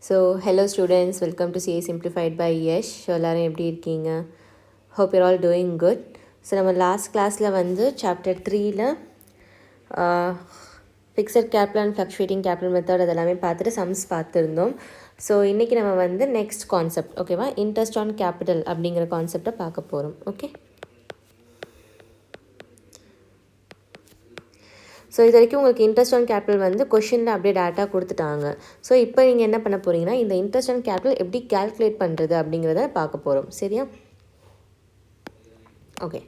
So, hello students, welcome to CA Simplified by Yesh. எல்லாரும் எப்படி இருக்கீங்க? Hope you're all doing good. So, நம்ம last கிளாஸில் வந்து சாப்டர் 3ல fixed capital and fluctuating capital method அதெல்லாமே பார்த்துட்டு சம்ஸ் பார்த்துருந்தோம். ஸோ இன்றைக்கி நம்ம வந்து நெக்ஸ்ட் கான்செப்ட் ஓகேவா, இன்ட்ரெஸ்ட் ஆன் கேபிட்டல் அப்படிங்கிற கான்செப்டை பார்க்க போகிறோம். ஓகே, ஸோ இது வரைக்கும் உங்களுக்கு இன்ட்ரெஸ்ட் ஆன் கேபிட்டல் வந்து கொஷினில் அப்படியே டேட்டா கொடுத்துட்டாங்க. ஸோ இப்போ நீங்கள் என்ன பண்ண போகிறீங்கன்னா, இந்த இன்ட்ரெஸ்ட் ஆன் கேபிட்டல் எப்படி கேல்குலேட் பண்ணுறது அப்படிங்கிறத பார்க்க போகிறோம். சரியா? ஓகே,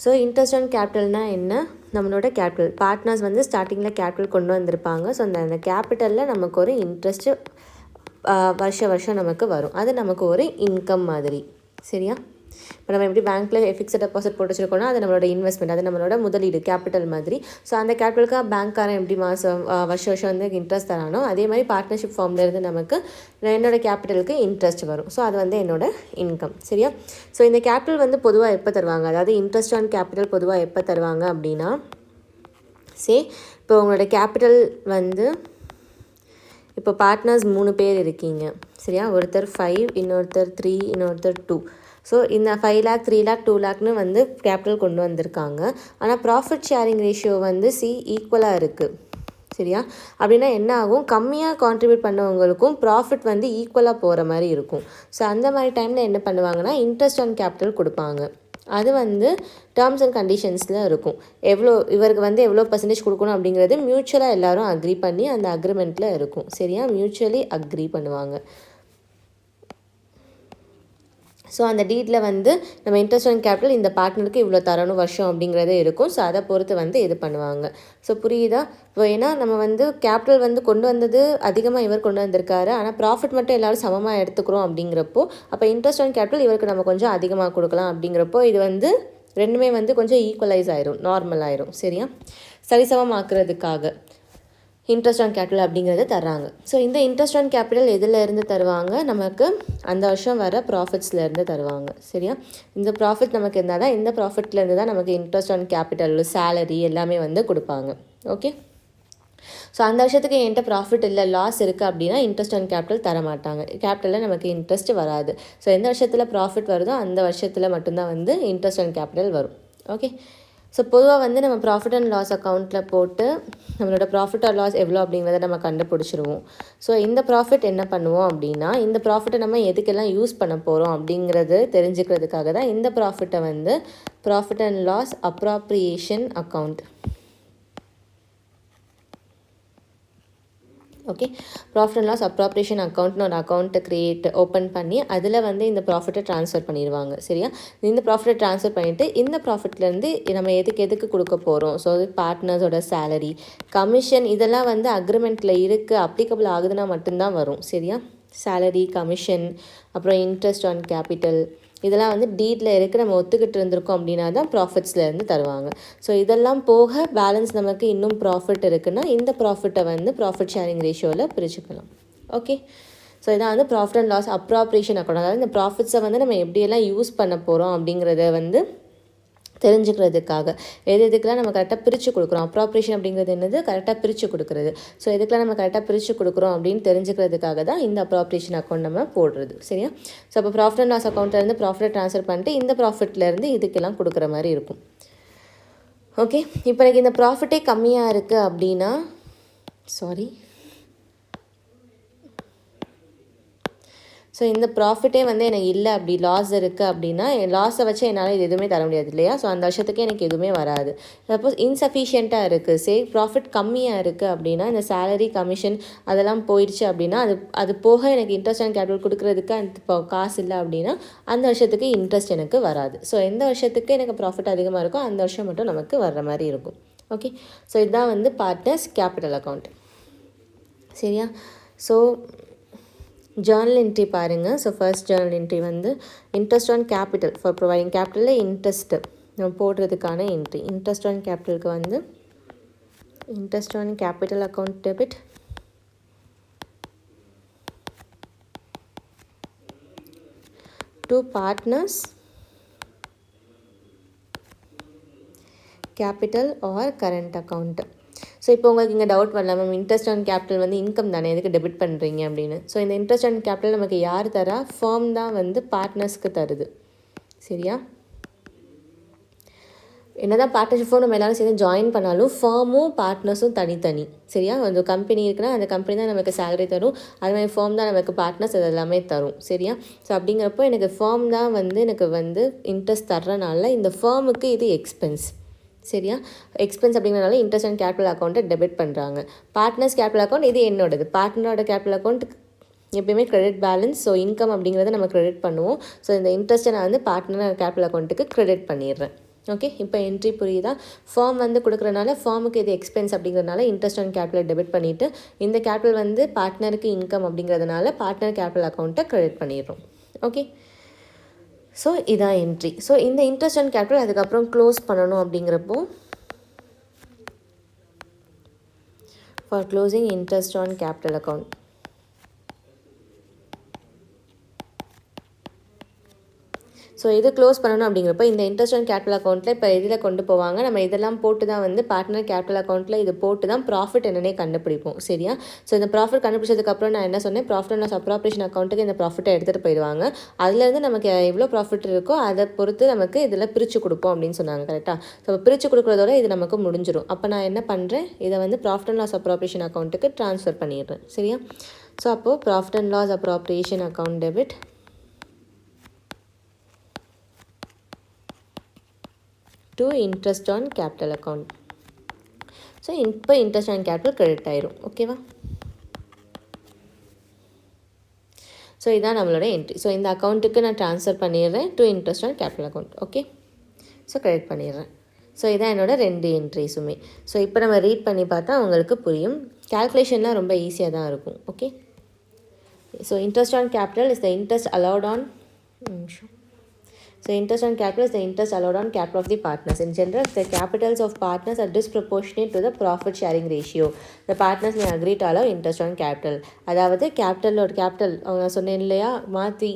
ஸோ இன்ட்ரெஸ்ட் ஆன் கேபிட்டல்னால் என்ன? நம்மளோட கேபிட்டல் பார்ட்னர்ஸ் வந்து ஸ்டார்டிங்கில் கேபிட்டல் கொண்டு வந்திருப்பாங்க. ஸோ அந்த கேபிட்டலில் நமக்கு ஒரு இன்ட்ரெஸ்ட்டு வருஷம் நமக்கு வரும். அது நமக்கு ஒரு இன்கம் மாதிரி. சரியா? இப்போ நம்ம எப்படி பேங்க்கில் ஃபிக்ஸட் டெபாசிட் போட்டு வச்சுருக்கோன்னா அது நம்மளோட இன்வெஸ்ட்மெண்ட், அது நம்மளோட முதலீடு கேபிட்டல் மாதிரி. ஸோ அந்த கேபிட்டலுக்காக பேங்க்காரன் எப்படி வருஷம் வந்து இன்ட்ரெஸ்ட் தரானோ அதே மாதிரி பார்ட்னர்ஷிப் ஃபார்ம்லேருந்து நமக்கு என்னோடய கேபிட்டலுக்கு இன்ட்ரெஸ்ட் வரும். ஸோ அது வந்து என்னோட இன்கம். சரியா? ஸோ இந்த கேபிட்டல் வந்து பொதுவாக எப்போ தருவாங்க, அதாவது இன்ட்ரெஸ்ட் ஆன் கேபிட்டல் பொதுவாக எப்போ தருவாங்க அப்படின்னா, இப்போ உங்களோட கேபிட்டல் வந்து இப்போ பார்ட்னர்ஸ் 3 பேர் இருக்கீங்க. சரியா? ஒருத்தர் 5, இன்னொருத்தர் 3, இன்னொருத்தர் 2. ஸோ இந்த 5 lakh 3 lakh 2 lakhன்னு வந்து கேபிட்டல் கொண்டு வந்திருக்காங்க. ஆனால் ப்ராஃபிட் ஷேரிங் ரேஷியோ வந்து ஈக்குவலாக இருக்குது. சரியா? அப்படின்னா என்ன ஆகும், கம்மியாக கான்ட்ரிபியூட் பண்ணவங்களுக்கும் ப்ராஃபிட் வந்து ஈக்குவலாக போகிற மாதிரி இருக்கும். ஸோ அந்த மாதிரி டைமில் என்ன பண்ணுவாங்கன்னா, இன்ட்ரெஸ்ட் ஆன் கேபிட்டல் கொடுப்பாங்க. அது வந்து டேர்ம்ஸ் அண்ட் கண்டிஷன்ஸில் இருக்கும். இவருக்கு வந்து எவ்வளோ பர்சன்டேஜ் கொடுக்கணும் அப்படிங்கிறது மியூச்சுவலாக எல்லோரும் அக்ரி பண்ணி அந்த அக்ரிமெண்ட்டில் இருக்கும். சரியா? மியூச்சுவலி அக்ரி பண்ணுவாங்க. ஸோ அந்த டீட்டில் வந்து நம்ம இன்ட்ரெஸ்ட் ஆன் கேபிட்டல் இந்த பார்ட்னருக்கு இவ்வளோ தரணும் வருஷம் அப்படிங்கிறதே இருக்கும். ஸோ அதை பொறுத்து வந்து இது பண்ணுவாங்க. ஸோ புரியுதா? இப்போ ஏன்னா நம்ம வந்து கேபிட்டல் வந்து கொண்டு வந்தது அதிகமாக இவர் கொண்டு வந்திருக்காரு, ஆனால் ப்ராஃபிட் மட்டும் எல்லோரும் சமமாக எடுத்துக்கிறோம் அப்படிங்கிறப்போ அப்போ இன்ட்ரெஸ்ட் ஆன் கேபிட்டல் இவருக்கு நம்ம கொஞ்சம் அதிகமாக கொடுக்கலாம் அப்படிங்கிறப்போ இது வந்து ரெண்டுமே வந்து கொஞ்சம் ஈக்குவலைஸ் ஆயிரும், நார்மல் ஆயிரும். சரியா? சரிசமமாக்குறதுக்காக இன்ட்ரெஸ்ட் ஆன் கேபிட்டல் அப்படிங்கிறத தர்றாங்க. ஸோ இந்த இன்ட்ரெஸ்ட் ஆன் கேபிட்டல் எதில் இருந்து தருவாங்க, நமக்கு அந்த வருஷம் வர ப்ராஃபிட்ஸ்லேருந்து தருவாங்க. சரியா? இந்த ப்ராஃபிட் நமக்கு இருந்தால் தான், இந்த ப்ராஃபிட்லேருந்து தான் நமக்கு இன்ட்ரெஸ்ட் ஆன் கேபிட்டல், சேலரி எல்லாமே வந்து கொடுப்பாங்க. ஓகே, ஸோ அந்த வருஷத்துக்கு என்கிட்ட ப்ராஃபிட் இல்லை, லாஸ் இருக்குது அப்படின்னா இன்ட்ரெஸ்ட் ஆன் கேபிட்டல் தர மாட்டாங்க. கேபிட்டலில் நமக்கு இன்ட்ரெஸ்ட் வராது. ஸோ எந்த வருஷத்தில் ப்ராஃபிட் வருதோ அந்த வருஷத்தில் மட்டும்தான் வந்து இன்ட்ரெஸ்ட் ஆன் கேபிட்டல் வரும். ஓகே, ஸோ பொதுவாக வந்து நம்ம ப்ராஃபிட் அண்ட் லாஸ் அக்கௌண்ட்டில் போட்டு நம்மளோட ப்ராஃபிட் ஆர் லாஸ் எவ்வளோ அப்படிங்கிறத நம்ம கண்டுபிடிச்சிருவோம். ஸோ இந்த ப்ராஃபிட் என்ன பண்ணுவோம் அப்படின்னா, இந்த ப்ராஃபிட்டை நம்ம எதுக்கெல்லாம் யூஸ் பண்ண போகிறோம் அப்படிங்கிறது தெரிஞ்சுக்கிறதுக்காக தான் இந்த ப்ராஃபிட்டை வந்து profit and loss appropriation account. Okay, profit and loss appropriation அக்கௌண்ட்னு ஒரு அக்கௌண்ட்டை ஓப்பன் பண்ணி அதில் வந்து இந்த ப்ராஃபிட்டை ட்ரான்ஸ்ஃபர் பண்ணிடுவாங்க. சரியா? இந்த ப்ராஃபிட்டை ட்ரான்ஸ்ஃபர் பண்ணிவிட்டு இந்த ப்ராஃபிட்லேருந்து நம்ம எதுக்கு கொடுக்க போகிறோம், ஸோ பார்ட்னர்ஸோட சேலரி, கமிஷன் இதெல்லாம் வந்து அக்ரிமெண்ட்டில் இருக்குது, அப்ளிகபிள் ஆகுதுன்னா மட்டும்தான் வரும். சரியா? சேலரி, கமிஷன், அப்புறம் இன்ட்ரெஸ்ட் ஆன் கேபிட்டல் இதெல்லாம் வந்து டீட்டில் இருக்குது, நம்ம ஒத்துக்கிட்டு இருந்திருக்கோம் அப்படின்னா தான் ப்ராஃபிட்ஸ்லேருந்து தருவாங்க. ஸோ இதெல்லாம் போக பேலன்ஸ் நமக்கு இன்னும் ப்ராஃபிட் இருக்குன்னா இந்த ப்ராஃபிட்டை வந்து ப்ராஃபிட் ஷேரிங் ரேஷியோவில் பிரிச்சுக்கலாம். ஓகே, ஸோ இதான் வந்து profit and loss appropriation account. அதாவது இந்த ப்ராஃபிட்ஸை வந்து நம்ம எப்படியெல்லாம் யூஸ் பண்ண போகிறோம் அப்படிங்கிறத வந்து தெரிஞ்சுக்கிறதுக்காக எதுக்கெல்லாம் நம்ம கரெக்டாக பிரித்து கொடுக்குறோம். அப்ராப்ரியேஷன் அப்படிங்கிறது என்னது, கரெக்டாக பிரித்து கொடுக்குறது. ஸோ எதுக்கெல்லாம் நம்ம கரெக்டாக பிரித்து கொடுக்குறோம் அப்படின்னு தெரிஞ்சுக்கிறதுக்காக தான் இந்த அப்ராப்ரியேஷன் அக்கௌண்ட் நம்ம போடுறது. சரியா? ஸோ அப்போ ப்ராஃபிட் அண்ட் லாஸ் அக்கௌண்ட்லேருந்து ப்ராஃபிட்டை ட்ரான்ஸ்ஃபர் பண்ணிட்டு இந்த ப்ராஃபிட்லேருந்து இதுக்கெல்லாம் கொடுக்குற மாதிரி இருக்கும். ஓகே, இப்போ எனக்கு இந்த ப்ராஃபிட்டே கம்மியாக இருக்குது அப்படின்னா, ஸோ இந்த ப்ராஃபிட்டே வந்து எனக்கு இல்லை, அப்படி லாஸ் இருக்குது அப்படின்னா லாஸை வச்சு என்னால் இது எதுவுமே தர முடியாது இல்லையா? ஸோ அந்த வருஷத்துக்கு எனக்கு எதுவுமே வராது. சப்போஸ் இன்சஃபிஷியண்ட்டாக இருக்குது, ப்ராஃபிட் கம்மியாக இருக்குது அப்படின்னா இந்த சேலரி, கமிஷன் அதெல்லாம் போயிடுச்சு அப்படின்னா அது போக எனக்கு இன்ட்ரெஸ்ட் ஆன் கேபிட்டல் கொடுக்குறதுக்கு இப்போ காசு இல்லை அப்படின்னா அந்த வருஷத்துக்கு இன்ட்ரெஸ்ட் எனக்கு வராது. ஸோ எந்த வருஷத்துக்கு எனக்கு ப்ராஃபிட் அதிகமாக இருக்கோ அந்த வருஷம் மட்டும் நமக்கு வர்ற மாதிரி இருக்கும். ஓகே, ஸோ இதுதான் வந்து பார்ட்னர்ஸ் கேபிட்டல் அக்கௌண்ட். சரியா? ஸோ ஜேர்னல் என்ட்ரி பாருங்கள். ஸோ ஃபர்ஸ்ட் ஜேர்னல் என்ட்ரி வந்து interest on capital for providing கேபிட்டலில் இன்ட்ரெஸ்ட்டு நம்ம போடுறதுக்கான என்ட்ரி. இன்ட்ரெஸ்ட் ஆன் கேபிட்டலுக்கு வந்து interest on capital account debit to partners capital or current account. So இப்போ உங்களுக்கு இங்கே டவுட் வரலாம், மேம் இன்ட்ரெஸ்ட் ஆன் கேபிட்டல் வந்து இன்கம் தானே, எதுக்கு டெபிட் பண்ணுறீங்க அப்படின்னு. ஸோ இந்த இன்ட்ரெஸ்ட் ஆன் கேபிட்டல் நமக்கு யார் தரா? ஃபார்ம் தான் வந்து பார்ட்னர்ஸ்க்கு தருது. சரியா? என்னதான் பார்ட்னர்ஷிப் ஃபார்ம் நம்ம எல்லாரும் சேர்ந்து ஜாயின் பண்ணாலும் ஃபார்மும் பார்ட்னர்ஸும் தனித்தனி. சரியா? அந்த கம்பெனி இருக்குன்னா அந்த கம்பெனி தான் நமக்கு சேலரி தரும், அது மாதிரி ஃபார்ம் தான் நமக்கு பார்ட்னர்ஸ் அது எல்லாமே தரும். சரியா? ஸோ அப்படிங்கிறப்போ எனக்கு ஃபார்ம் தான் வந்து எனக்கு வந்து இன்ட்ரெஸ்ட் தர்றனால இந்த ஃபார்முக்கு இது எக்ஸ்பென்ஸ். சரியா? எக்ஸ்பென்ஸ் அப்படிங்கிறனால இன்ட்ரெஸ்ட் அண்ட் கேபிட்டல் அக்கௌண்ட்டை டெபிட் பண்ணுறாங்க. பார்ட்னர்ஸ் கேபிட்டல் அக்கௌண்ட் இது என்னோடது. பார்ட்னரோட கேபிட்டல் அக்கௌண்ட் எப்பயுமே கிரெடிட் பேலன்ஸ். ஸோ இன்கம் அப்படிங்கிறத நம்ம கிரெடிட் பண்ணுவோம். ஸோ இந்த இன்ட்ரெஸ்ட்டை நான் வந்து பார்ட்னர் கேபிட்டல் அக்கௌண்ட்டுக்கு கிரெடிட் பண்ணிடுறேன். ஓகே, இப்போ என்ட்ரி புரியுதா? ஃபார்ம் வந்து கொடுக்குறனால ஃபார்முக்கு இது எக்ஸ்பென்ஸ் அப்படிங்கிறதுனால இன்ட்ரெஸ்ட் ஆன் கேபிட்டல் டெபிட் பண்ணிவிட்டு இந்த கேபிட்டல் வந்து பார்ட்னருக்கு இன்கம் அப்படிங்கிறதுனால பார்ட்னர் கேபிட்டல் அக்கௌண்ட்டை கிரெடிட் பண்ணிடுறோம். ஓகே, ஸோ இதான் என்ட்ரி. ஸோ இந்த இன்ட்ரெஸ்ட் ஆன் கேபிட்டல் அதுக்கப்புறம் க்ளோஸ் பண்ணணும் அப்படிங்கிறப்போ for closing interest on capital account so இது க்ளோஸ் பண்ணணும் அப்படிங்கிறப்ப இந்த இன்ட்ரெஸ்ட் ஆன் கேபிட்டல் அக்கௌண்ட்டில் இப்போ இதில் கொண்டு போவாங்க. நம்ம இதெல்லாம் போட்டு தான் வந்து பார்ட்னர் கேபிட்டல் அக்கௌண்ட்டில் இது போட்டு தான் ப்ராஃபிட் என்னன்னே கண்டுபிடிப்போம். சரியா? ஸோ இந்த ப்ராஃபிட் கண்டுபிடிச்சதுக்கப்புறம் நான் என்ன சொன்னேன், ப்ராஃபிட் அண்ட் லாஸ் அப்ராப்ரியேஷன் அக்கௌண்ட்டுக்கு இந்த ப்ராஃபிட்டை எடுத்துகிட்டு போயிடுவாங்க. அதுலேருந்து நமக்கு எவ்வளோ ப்ராஃபிட் இருக்கோ அதை பொறுத்து நமக்கு இதில் பிரித்து கொடுப்போம் அப்படின்னு சொன்னாங்க. கரெக்டாக? ஸோ பிரித்து கொடுக்குறதோட இது நமக்கு முடிஞ்சிடும். அப்போ நான் என்ன பண்ணுறேன், இதை வந்து ப்ராஃபிட் அண்ட் லாஸ் அப்ராப்ரியேஷன் அக்கௌண்ட்டுக்கு ட்ரான்ஸ்ஃபர் பண்ணிடுறேன். சரியா? ஸோ அப்போது profit and loss appropriation account debit to interest on capital account. So இப்போ இன்ட்ரெஸ்ட் ஆன் கேபிட்டல் கிரெடிட் ஆயிரும். ஓகேவா? ஸோ இதான் நம்மளோட என்ட்ரி. ஸோ இந்த அக்கௌண்ட்டுக்கு நான் ட்ரான்ஸ்ஃபர் பண்ணிடுறேன் to interest on capital account. Okay, so credit பண்ணிடுறேன். ஸோ இதான் என்னோடய 2 என்ட்ரிஸுமே. ஸோ இப்போ நம்ம ரீட் பண்ணி பார்த்தா உங்களுக்கு புரியும். கேல்குலேஷன்லாம் ரொம்ப ஈஸியாக தான் இருக்கும். Okay, so interest on capital is the interest allowed on So interest on capital is the interest allowed on capital of the partners. In general, the capitals of partners are disproportionate to the profit sharing ratio. The partners may agree to allow interest on capital. அதாவது capital அவங்க சொன்னேன் இல்லையா, மாற்றி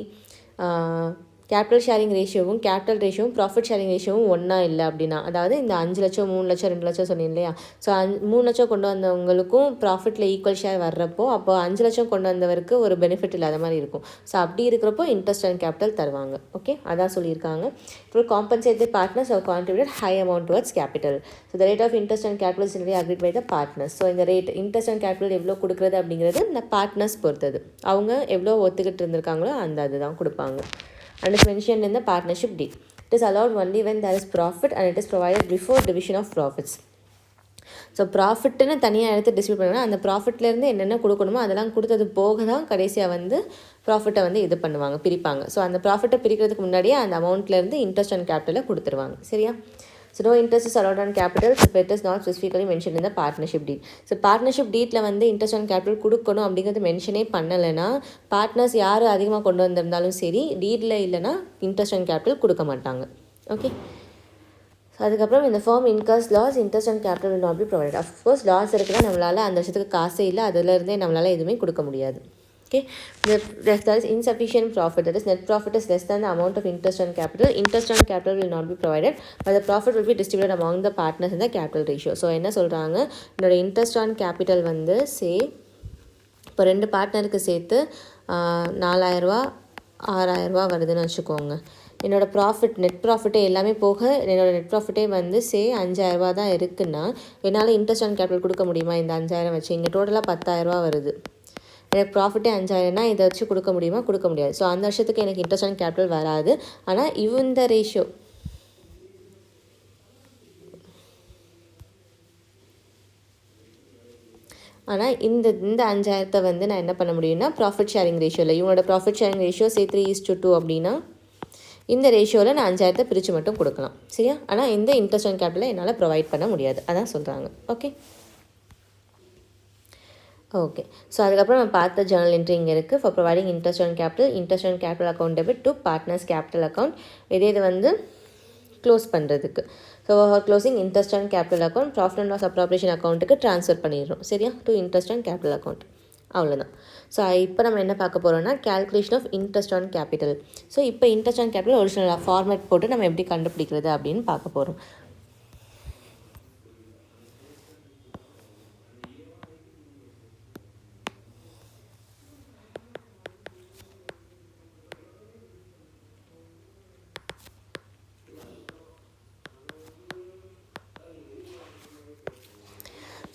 capital sharing ரேஷியோவும் capital ரேஷியோவும் profit sharing ரேஷியோவும் ஒன்றா இல்லை அப்படின்னா, அதாவது இந்த 5 லட்சம் 3 லட்சம் 2 லட்சம் சொன்னேன் இல்லையா, ஸோ 3 லட்சம் கொண்டு வந்தவங்களுக்கும் ப்ராஃபிட்டில் ஈக்குவல் ஷேர் வர்றப்போ அப்போ 5 லட்சம் கொண்டு வந்தவருக்கு ஒரு பெனிஃபிட் இல்லாத மாதிரி இருக்கும். ஸோ அப்படி இருக்கிறப்போ இன்ட்ரெஸ்ட் அண்ட் கேபிட்டல் தருவாங்க. ஓகே, அதான் சொல்லியிருக்காங்க. இப்போ compensate the partners are contributed high amount towards capital. So the rate of interest and capital is generally agreed by the partners. So இந்த ரேட் இன்ட்ரெஸ்ட் அண்ட் கேபிட்டல் எவ்வளோ கொடுக்குறது அப்படிங்கிறது இந்த partners பொறுத்தது. அவங்க எவ்வளோ ஒத்துக்கிட்டு இருந்திருக்காங்களோ அந்த அதுதான் கொடுப்பாங்க. And is mentioned in the partnership deed. It is allowed only when there is profit and it is provided before division of profits. So ப்ராஃபிட்னு தனியாக எடுத்து டிஸ்ட்ரிபியூட் பண்ணால் அந்த ப்ராஃபிட்லேருந்து என்னென்ன கொடுக்கணுமோ அதெல்லாம் கொடுத்தது போக தான் கடைசியாக வந்து ப்ராஃபிட்டை வந்து இது பண்ணுவாங்க, பிரிப்பாங்க. ஸோ அந்த ப்ராஃபிட்டை பிரிக்கிறதுக்கு முன்னாடியே அந்த அமௌண்ட்லேருந்து இன்ட்ரெஸ்ட் அண்ட் கேபிட்டலை கொடுத்துருவாங்க. சரியா? So no interest is allowed on capital if it is not specifically mentioned in the partnership deed. So partnership deedல வந்து interest on capital கொடுக்கணும் அப்படிங்கிறது மென்ஷனே பண்ணலைன்னா பார்ட்னர்ஸ் யார் அதிகமாக கொண்டு வந்திருந்தாலும் சரி டீடில் இல்லைன்னா இன்ட்ரெஸ்ட் on capital கொடுக்க மாட்டாங்க. ஓகே, ஸோ அதுக்கப்புறம் இந்த firm incurs loss interest and capital will not be provided. Of course loss இருக்குன்னா நம்மளால் அந்த வருஷத்துக்கு காசே இல்லை, அதிலிருந்தே நம்மளால் எதுவுமே கொடுக்க முடியாது. Okay, there is insufficient profit, that is net profit is less than the amount of interest on capital. Interest on capital will not be provided, but the profit will be distributed among the partners in the capital ratio. So என்ன சொல்கிறாங்க, என்னோட interest on capital வந்து இப்போ 2 பார்ட்னருக்கு சேர்த்து 4000 6000 வருதுன்னு வச்சுக்கோங்க. என்னோடய profit net ப்ராஃபிட்டே எல்லாமே போக என்னோடய நெட் ப்ராஃபிட்டே வந்து 5000 தான் இருக்குன்னா என்னால் இன்ட்ரெஸ்ட் ஆன் கேபிட்டல் கொடுக்க முடியுமா? இந்த 5000 வச்சு இங்கே டோட்டலாக 10000 வருது. எனக்கு ப்ராஃபிட்டே 5000னா இதை வச்சு கொடுக்க முடியுமா? கொடுக்க முடியாது. ஸோ அந்த வருஷத்துக்கு எனக்கு இன்ட்ரெஸ்ட் ஆன் கேபிட்டல் வராது. ஆனால் இந்த ரேஷியோ ஆனால் இந்த 5000 வந்து நான் என்ன பண்ண முடியும்னா ப்ராஃபிட் ஷேரிங் ரேஷியோவில் இவங்களோட ப்ராஃபிட் ஷேரிங் ரேஷியோ 3:2 அப்படின்னா இந்த ரேஷியோவில் நான் 5000 பிரித்து மட்டும் கொடுக்கலாம். சரியா? ஆனால் இந்த இன்ட்ரெஸ்ட் ஆன் கேபிட்டலை என்னால் ப்ரொவைட் பண்ண முடியாது, அதான் சொல்கிறாங்க. ஓகே ஓகே ஸோ அதுக்கப்புறம் நம்ம பார்த்த ஜர்னல் என்ட்ரி இங்கே இருக்குது. For providing interest on capital account debit to partners capital account. இது வந்து க்ளோஸ் பண்ணுறதுக்கு. So closing interest on capital account profit and loss appropriation அக்கௌண்ட்டுக்கு ட்ரான்ஸ்ஃபர் பண்ணிடுறோம். சரியா? To interest on capital account. அவ்வளோதான். ஸோ இப்போ நம்ம என்ன பார்க்க போகிறோம்னா calculation of interest on capital. So இப்போ interest on capital original format போட்டு நம்ம எப்படி கண்டுபிடிக்கிறது அப்படின்னு பார்க்க போகிறோம்.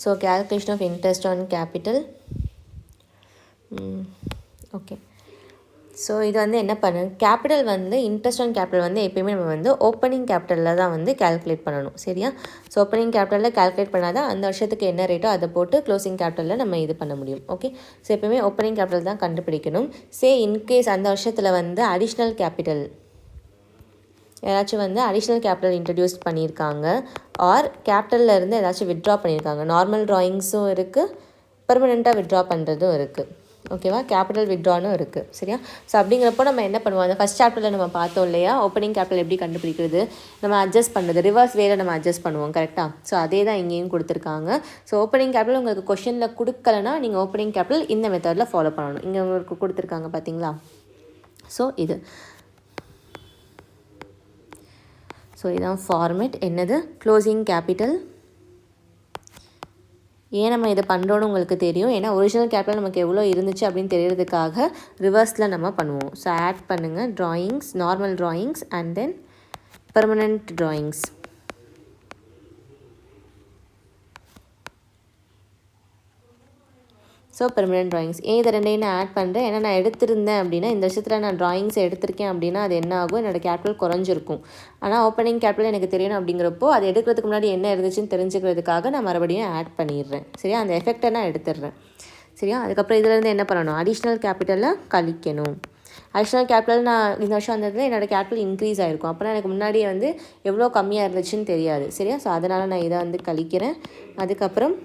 So calculation of interest on capital. Okay, so இது வந்து என்ன பண்ணு, கேபிட்டல் வந்து இன்ட்ரெஸ்ட் ஆன் கேபிட்டல் வந்து எப்பயுமே நம்ம வந்து ஓப்பனிங் கேபிட்டலில் தான் வந்து கேல்குலேட் பண்ணணும். சரியா? ஸோ ஓப்பனிங் கேபிட்டலில் கேல்குலேட் பண்ணாதான் அந்த வருஷத்துக்கு என்ன ரேட்டோ அதை போட்டு க்ளோசிங் கேபிட்டலில் நம்ம இது பண்ண முடியும். ஓகே, ஸோ எப்பயுமே ஓப்பனிங் கேபிட்டல் தான் கண்டுபிடிக்கணும். இன்கேஸ் அந்த வருஷத்தில் வந்து அடிஷ்னல் கேபிட்டல் யாராச்சும் வந்து அடிஷ்னல் கேபிட்டல் இன்ட்ரடியூஸ் பண்ணியிருக்காங்க, ஆர் கேபிட்டலில் இருந்து ஏதாச்சும் வித்ட்ரா பண்ணியிருக்காங்க. நார்மல் ட்ராயிங்ஸும் இருக்குது, பெர்மனெண்ட்டாக வித்ட்ரா பண்ணுறதும் இருக்குது. ஓகேவா? கேபிட்டல் வித்ட்ரானும் இருக்குது. சரியா? ஸோ அப்படிங்கிறப்போ நம்ம என்ன பண்ணுவோம், அந்த ஃபஸ்ட் சாப்டரில் நம்ம பார்த்தோம் இல்லையா, ஓப்பனிங் கேபிட்டல் எப்படி கண்டுபிடிக்கிறது, நம்ம அட்ஜஸ்ட் பண்ணுறது, ரிவர்ஸ் வேலை நம்ம அட்ஜஸ்ட் பண்ணுவோம். கரெக்டாக? ஸோ அதே தான் இங்கேயும் கொடுத்துருக்காங்க. ஸோ ஓப்பனிங் கேபிட்டல் உங்களுக்கு கொஷனில் கொடுக்கலனா நீங்கள் ஓப்பனிங் கேபிட்டல் இந்த மெத்தடில் ஃபாலோ பண்ணணும். இங்கே உங்களுக்கு கொடுத்துருக்காங்க பார்த்தீங்களா? ஸோ இது இதான் ஃபார்மேட். என்னது? Closing capital. ஏன் நம்ம இதை பண்ணுறோன்னு உங்களுக்கு தெரியும், ஏன்னா ஒரிஜினல் கேபிட்டல் நமக்கு எவ்வளோ இருந்துச்சு அப்படின்னு தெரியறதுக்காக ரிவர்ஸில் நம்ம பண்ணுவோம். ஸோ ஆட் பண்ணுங்கள், drawings, normal drawings and then permanent drawings. So permanent drawings. ஏன் இதை ரெண்டையும் நான் ஆட் பண்ணுறேன், ஏன்னா நான் எடுத்திருந்தேன் அப்படின்னா இந்த வருஷத்தில் நான் ட்ராயிங்ஸ் எடுத்திருக்கேன் அப்படின்னா அது என்ன ஆகும், என்னோடய கேபிட்டல் குறைஞ்சிருக்கும். ஆனால் ஓப்பனிங் கேபிட்டல் எனக்கு தெரியணும் அப்படிங்கிறப்போ அது எடுக்கிறதுக்கு முன்னாடி என்ன இருந்துச்சுன்னு தெரிஞ்சுக்கிறதுக்காக நான் மறுபடியும் ஆட் பண்ணிடுறேன். சரியா? அந்த எஃபெக்டை நான் எடுத்துடுறேன். சரியா? அதுக்கப்புறம் இதிலேருந்து என்ன பண்ணணும், அடிஷ்னல் கேபிட்டலை கழிக்கணும். அடிஷ்னல் கேபிட்டல் நான் இந்த வருஷம் வந்ததில் என்னோடய கேபிட்டல் இன்க்ரீஸ் ஆகிருக்கும். அப்போனா எனக்கு முன்னாடியே வந்து எவ்வளோ கம்மியாக இருந்துச்சுன்னு தெரியாது. சரியா? ஸோ அதனால் நான் இதை வந்து கழிக்கிறேன். அதுக்கப்புறம்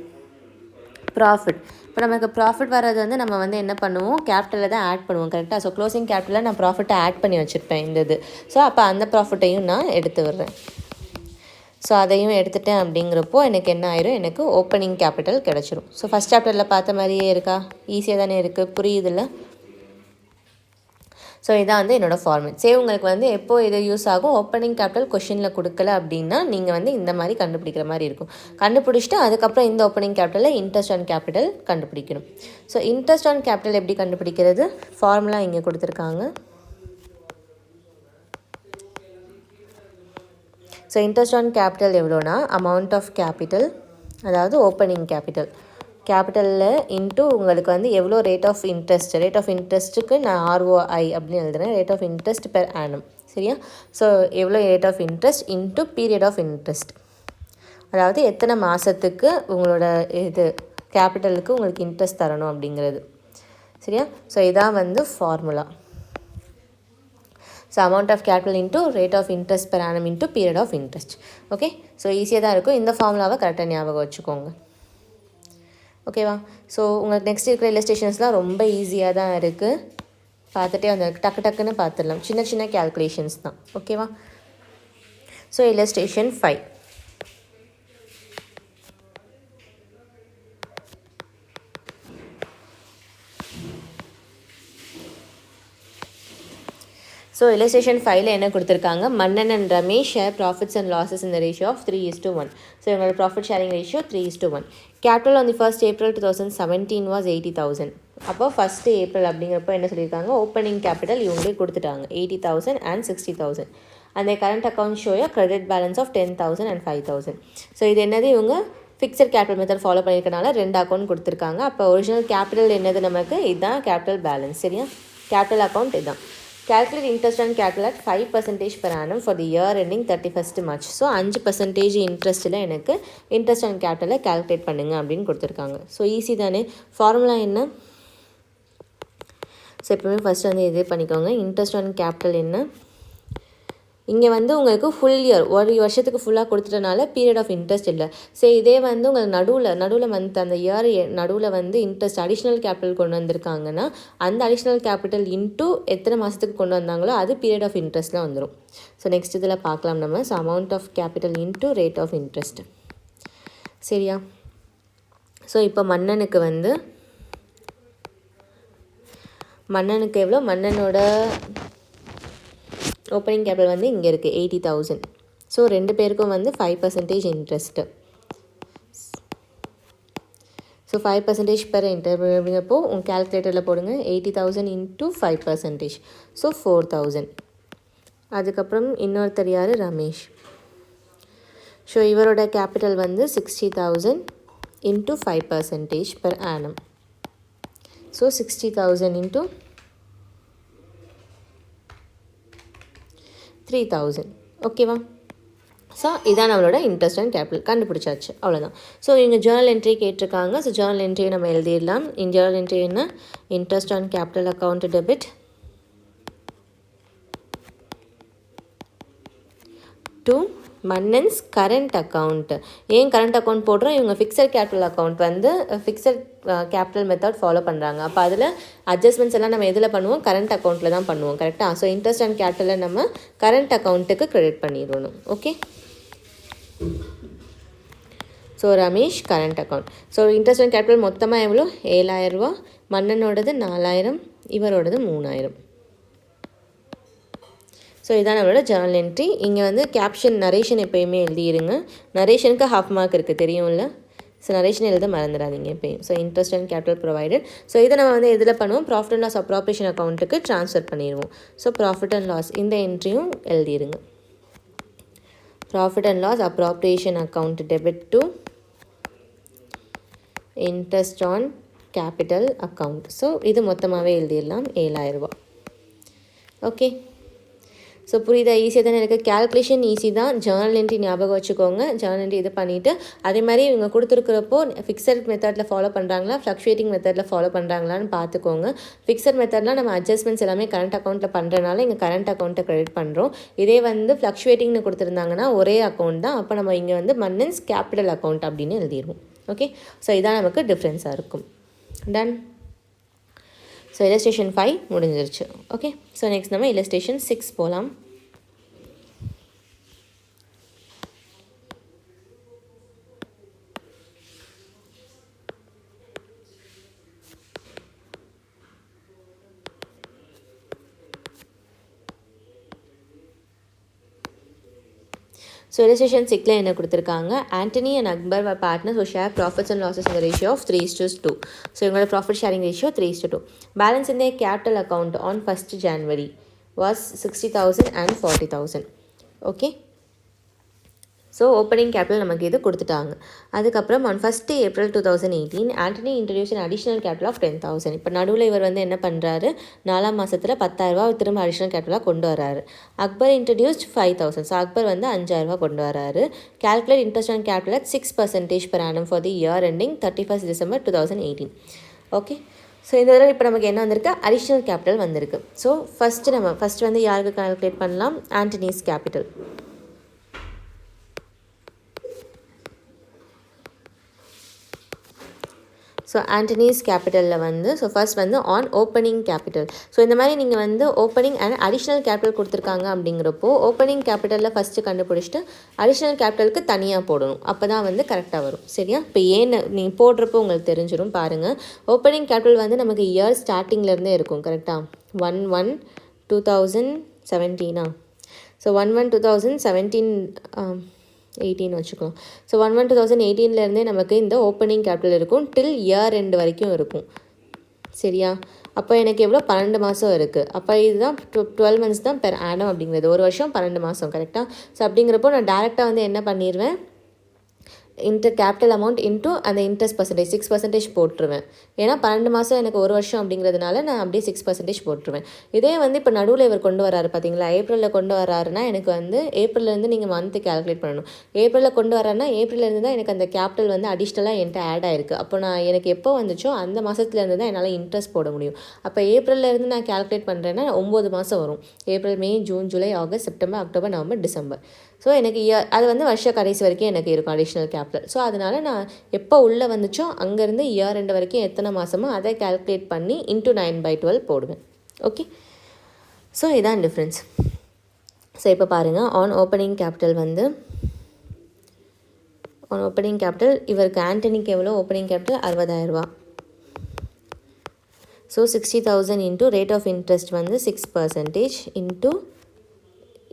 ப்ராஃபிட். இப்போ நமக்கு ப்ராஃபிட் வர்றது வந்து நம்ம வந்து என்ன பண்ணுவோம், கேபிட்டலில் தான் ஆட் பண்ணுவோம். கரெக்டாக? ஸோ க்ளோசிங் கேபிட்டலில் நான் ப்ராஃபிட்டை ஆட் பண்ணி வச்சுருப்பேன் இந்த இது. ஸோ அப்போ அந்த ப்ராஃபிட்டையும் நான் எடுத்து விடுறேன். ஸோ அதையும் எடுத்துட்டேன் அப்படிங்கிறப்போ எனக்கு என்ன ஆயிரும், எனக்கு ஓப்பனிங் கேபிட்டல் கிடச்சிரும். ஸோ ஃபஸ்ட் சாப்டரில் பார்த்த மாதிரியே இருக்கா? ஈஸியாக தானே இருக்குது, புரியுதில்ல? ஸோ இதான் வந்து என்னோடய ஃபார்மேட். உங்களுக்கு வந்து எப்போது இது யூஸ் ஆகும், ஓப்பனிங் கேபிட்டல் கொஷினில் கொடுக்கல அப்படின்னா நீங்கள் வந்து இந்த மாதிரி கண்டுபிடிக்கிற மாதிரி இருக்கும். கண்டுபிடிச்சிட்டு அதுக்கப்புறம் இந்த ஓப்பனிங் கேபிட்டலில் இன்ட்ரெஸ்ட் ஆன் கேபிட்டல் கண்டுபிடிக்கணும். ஸோ இன்ட்ரெஸ்ட் ஆன் கேபிட்டல் எப்படி கண்டுபிடிக்கிறது, ஃபார்முலா இங்கே கொடுத்துருக்காங்க. ஸோ இன்ட்ரெஸ்ட் ஆன் கேபிட்டல் எவ்வளோனா, அமௌண்ட் ஆஃப் கேபிட்டல், அதாவது ஓப்பனிங் கேபிட்டலில் இன்ட்டு உங்களுக்கு வந்து எவ்வளோ ரேட் ஆஃப் இன்ட்ரெஸ்ட்டுக்கு நான் ROI அப்படின்னு எழுதுகிறேன், rate of interest per annum. சரியா? ஸோ எவ்வளோ rate of interest into period of interest, அதாவது எத்தனை மாதத்துக்கு உங்களோட இது கேபிட்டலுக்கு உங்களுக்கு இன்ட்ரெஸ்ட் தரணும் அப்படிங்கிறது. சரியா? ஸோ இதான் வந்து formula. So amount of capital into rate of interest per annum into period of interest. Okay, so ஈஸியாக தான் இருக்கும். இந்த ஃபார்முலாவை கரெக்டாக ஞாபகம் வச்சுக்கோங்க. ஓகேவா? ஸோ உங்களுக்கு நெக்ஸ்ட் இருக்கிற இல்லஸ்ட்ரேஷன்ஸ்லாம் ரொம்ப ஈஸியாக தான் இருக்குது. பார்த்துட்டே வந்து டக்குன்னு பார்த்துடலாம். சின்ன சின்ன கேல்குலேஷன்ஸ் தான். ஓகேவா? So illustration 5. ஸோ illustration 5ல் என்ன கொடுத்துருக்காங்க, மன்னன் and Ramesh share profits and losses இந்த ரேஷியோ ஆஃப் 3:1. ஸோ எங்களோட profit sharing ratio 3:1. Capital on the 1st April 2017 was 80,000. அப்போ 1st April அப்படிங்கிறப்போ என்ன சொல்லியிருக்காங்க, ஓப்பனிங் கேபிட்டல் இவங்களே கொடுத்துட்டாங்க 80,000 and 60,000. அந்த கரண்ட் அக்கௌண்ட் ஷோய credit balance of 10,000 and 5,000. So இது என்னது, இவங்க ஃபிக்ஸட் கேபிட்டல் மெத்தட் ஃபாலோ பண்ணியிருக்கனால 2 அக்கௌண்ட் கொடுத்துருக்காங்க. அப்போ ஒரிஜினல் கேபிட்டல் என்னது நமக்கு, இதுதான் கேபிட்டல் பேலன்ஸ். சரியா? கேபிட்டல் அக்கௌண்ட் இதுதான். Calculate interest on capital at 5% per annum for the year ending 31st March. So 5% இன்ட்ரெஸ்ட்டில் எனக்கு இன்ட்ரெஸ்ட் ஆன் கேபிட்டலை கால்குலேட் பண்ணுங்க அப்படின்னு கொடுத்துருக்காங்க. ஸோ ஈஸி தானே. ஃபார்முலா என்ன, ஸோ எப்பவுமே ஃபஸ்ட்டு வந்து இதே பண்ணிக்கோங்க. இன்ட்ரெஸ்ட் ஆன் கேபிட்டல் என்ன, இங்கே வந்து உங்களுக்கு ஃபுல் இயர் ஒரு வருஷத்துக்கு ஃபுல்லாக கொடுத்துட்டனால பீரியட் ஆஃப் இன்ட்ரெஸ்ட் இல்லை. சரி, இதே வந்து உங்களுக்கு நடுவில் வந்து அந்த இயர் நடுவில் வந்து இன்ட்ரெஸ்ட் அடிஷ்னல் கேபிட்டல் கொண்டு வந்திருக்காங்கன்னா அந்த அடிஷ்னல் கேபிட்டல் இன்ட்டு எத்தனை மாதத்துக்கு கொண்டு வந்தாங்களோ அது பீரியட் ஆஃப் இன்ட்ரெஸ்ட்டில் வந்துடும். ஸோ நெக்ஸ்ட் இதில் பார்க்கலாம் நம்ம. So amount of capital into rate of interest. சரியா? ஸோ இப்போ மன்னனுக்கு எவ்வளோ, மன்னனோட ஓப்பனிங் கேபிட்டல் வந்து இங்கே இருக்குது 80,000. ஸோ 2 பேருக்கும் வந்து 5% இன்ட்ரெஸ்ட்டு. ஸோ 5% பெர் அப்படிங்கிறப்போ உங்கள் கேல்குலேட்டரில் போடுங்க. 80,000 இன்ட்டு 5%. ஸோ 4,000. அதுக்கப்புறம் இன்னொருத்தர் யார், ரமேஷ். ஸோ இவரோட கேபிட்டல் வந்து 60,000. into 5% per annum. So 60,000 into 3,000. ஓகேவா? ஸோ இதான் நம்மளோட இன்ட்ரெஸ்ட் அண்ட் கேபிட்டல் கண்டுபிடிச்சாச்சு, அவ்வளோதான். ஸோ இங்கே ஜேர்னல் என்ட்ரி கேட்டிருக்காங்க. ஸோ ஜேர்னல் என்ட்ரியை நம்ம எழுதிடலாம். ஜேர்னல் என்ட்ரி என்ன? Interest on capital account debit to Mannan's current account. ஏன் கரண்ட் அக்கௌண்ட் போடுறோம்? இவங்க ஃபிக்ஸட் கேபிட்டல் அக்கௌண்ட் வந்து ஃபிக்ஸட் கேபிட்டல் மெத்தட் ஃபாலோ பண்ணுறாங்க. அப்போ அதில் அட்ஜஸ்ட்மெண்ட்ஸ் எல்லாம் நம்ம எதில் பண்ணுவோம்? கரண்ட் அக்கௌண்ட்டில் தான் பண்ணுவோம். கரெக்டாக? ஸோ இன்ட்ரெஸ்ட் அண்ட் கேபிட்டலில் நம்ம கரண்ட் அக்கௌண்ட்டுக்கு கிரெடிட் பண்ணிடணும். Okay. So Ramesh current account. So interest and capital மொத்தமாக எவ்வளோ? 7,000 ரூபா. மன்னனோடது 4,000, இவரோடது 3,000. ஸோ இதான் நம்மளோட ஜேர்னல் என்ட்ரி. இங்கே வந்து கேப்ஷன் நரேஷன் எப்போயுமே எழுதிடுங்க. நரேஷனுக்கு ஹாஃப் மார்க் இருக்குது, தெரியும்ல? ஸோ நரேஷன் எழுத மறந்துடாதீங்க எப்பயும். So interest and capital provided. So இதை நம்ம வந்து எதில் பண்ணுவோம்? ப்ராஃபிட் அண்ட் லாஸ் அப்ராப்ரியேஷன் அக்கௌண்ட்டுக்கு ட்ரான்ஸ்ஃபர் பண்ணிடுவோம். ஸோ ப்ராஃபிட் அண்ட் லாஸ் இந்த என்ட்ரியும் எழுதிடுங்க. Profit and loss appropriation account debit to interest on capital account. So இது மொத்தமாகவே எழுதிடலாம், 7,000 ரூபா. ஓகே. ஸோ புரியுதா? ஈஸியாக தானே இருக்குது. கேல்குலேஷன் ஈஸி தான். ஜேர்னல் என்ட்ரி ஞாபகம் வச்சுக்கோங்க. ஜேர்னல் என்ட்ரி இது பண்ணிவிட்டு அதே மாதிரி இவங்க கொடுத்துருக்கிறப்போ ஃபிக்ஸட் மெத்தடில் ஃபாலோ பண்ணுறாங்களா, ஃப்ளக்ஷுவேட்டிங் மெத்தடில் ஃபாலோ பண்ணுறாங்களான்னு பார்த்துக்கோங்க. ஃபிக்ஸட் மெத்தட்லாம் நம்ம அட்ஜஸ்ட்மெண்ட்ஸ் எல்லாமே கரண்ட் அக்கௌண்ட்டில் பண்ணுறனால இங்கே கரண்ட் அக்கௌண்ட்டை கிரெடிட் பண்ணுறோம். இதே வந்து ஃப்ளக்ஷுவேட்டிங்னு கொடுத்துருந்தாங்கன்னா ஒரே அக்கௌண்ட் தான். அப்போ நம்ம இங்கே வந்து மன்னன்ஸ் கேபிட்டல் அக்கௌண்ட் அப்படின்னு எழுதிடுவோம். ஓகே. ஸோ இதான் நமக்கு டிஃப்ரென்ஸாக இருக்கும். டன். ஸோ இல்லஸ்ட்ரேஷன் 5 முடிஞ்சிருச்சு. ஓகே. ஸோ நெக்ஸ்ட் நம்ம இல்லஸ்ட்ரேஷன் 6 போகலாம். ஸோ illustration 6ல என்ன கொடுத்துருக்காங்க? Antony and Akbar were partners who share profits and losses in the ratio of 3:2. So இவங்களோட profit sharing ratio 3:2. Balance in their capital account on 1st January was 60,000 and 40,000. Okay. So opening capital நமக்கு இது கொடுத்துட்டாங்க. அதுக்கப்புறம் on 1st April 2018 Antony introduce an additional capital of 10,000. இப்போ நடுவில் இவர் வந்து என்ன பண்ணுறாரு? 4ஆம் மாதத்தில் 10,000 ரூபா திரும்ப அடிஷ்னல் கேபிட்டலாக கொண்டு வராரு. அக்பர் இன்ட்ரடியூஸ்ட் 5,000. ஸோ அக்பர் வந்து 5,000 ரூபா கொண்டு வராரு. Calculate interest on capital at 6% per annum for the year ending 31st December 2018. Okay. So இந்த இதில் இப்போ நமக்கு என்ன வந்திருக்கு? அடிஷ்னல் கேபிட்டல் வந்திருக்கு. ஸோ ஃபஸ்ட்டு வந்து யாருக்கு கால்குலேட் பண்ணலாம்? Anthony's capital. ஸோ ஆண்டனிஸ் கேபிட்டலில் வந்து ஃபர்ஸ்ட் வந்து ஆன் ஓப்பனிங் கேபிட்டல். ஸோ இந்த மாதிரி நீங்கள் வந்து ஓப்பனிங் அண்ட் அடிஷ்னல் கேபிட்டல் கொடுத்துருக்காங்க அப்படிங்கிறப்போ ஓப்பனிங் கேபிட்டலில் ஃபஸ்ட்டு கண்டுபிடிச்சிட்டு அடிஷ்னல் கேபிட்டலுக்கு தனியாக போடணும். அப்போ தான் வந்து கரெக்டாக வரும். சரியா? இப்போ ஏன்னு நீங்கள் போடுறப்போ உங்களுக்கு தெரிஞ்சிடும். பாருங்கள், ஓப்பனிங் கேபிட்டல் வந்து நமக்கு இயர் ஸ்டார்டிங்லேருந்தே இருக்கும். கரெக்டாக? 1/1/2017. ஸோ 1/1/2017 18 வச்சுக்கலாம். ஸோ 1/1/2018 நமக்கு இந்த ஓப்பனிங் கேபிட்டல் இருக்கும். டில் இயர் எண்டு வரைக்கும் இருக்கும். சரியா? அப்போ எனக்கு எவ்வளோ? 12 மாதம் இருக்குது. அப்போ இதுதான் 12 months தான் பெர் ஆனம் அப்படிங்கிறது. ஒரு வருஷம் 12 மாதம். கரெக்டாக? ஸோ அப்படிங்கிறப்போ நான் டேரெக்டாக வந்து என்ன பண்ணிடுவேன்? கேபிட்டல் அமௌண்ட் இன்ட்டு அந்த இன்ட்ரெஸ்ட் பர்சன்டேஜ் 6% போட்டுருவேன். ஏன்னா 12 மாதம் எனக்கு ஒரு வருஷம் அப்படிங்கிறதுனால நான் அப்படியே 6% போட்டுருவேன். இதே வந்து இப்போ நடுவில் இவர் கொண்டு வராரு பார்த்தீங்களா? ஏப்ரலில் கொண்டு வராருன்னா எனக்கு வந்து ஏப்ரல்லேருந்து நீங்கள் மந்த்து கேல்குலேட் பண்ணணும். ஏப்ரலில் கொண்டு வராருன்னா ஏப்ரல்லேருந்து தான் எனக்கு அந்த கேபிட்டல் வந்து அடிஷ்னலாக என்கிட்ட ஆட் ஆயிருக்கு. அப்போ நான் எனக்கு எப்போ வந்துச்சோ அந்த மாதத்துலேருந்து தான் என்னால் இன்ட்ரெஸ்ட் போட முடியும். அப்போ ஏப்ரல்லேருந்து நான் கேல்குலேட் பண்ணுறேன்னா 9 மாதம் வரும். April, May, June, July, August, September, October, November, December. So எனக்கு அது வந்து வருஷ கடைசி வரைக்கும் எனக்கு இருக்கும் அடிஷ்னல் கேபிட்டல். ஸோ அதனால் நான் எப்போ உள்ளே வந்துச்சோ அங்கேருந்து இயர் ரெண்டு வரைக்கும் எத்தனை மாதமோ அதை கேல்குலேட் பண்ணி இன்ட்டு 9/12 போடுவேன். ஓகே. ஸோ இதான் டிஃப்ரென்ஸ். ஸோ இப்போ பாருங்கள், ஆன் ஓப்பனிங் கேபிட்டல் வந்து ஆன் ஓப்பனிங் கேபிட்டல் இவருக்கு ஆண்டனிக்கு எவ்வளோ? ஓப்பனிங் கேபிட்டல் 60,000 ரூபா. So 60,000 into rate of interest வந்து 6% இன்ட்டு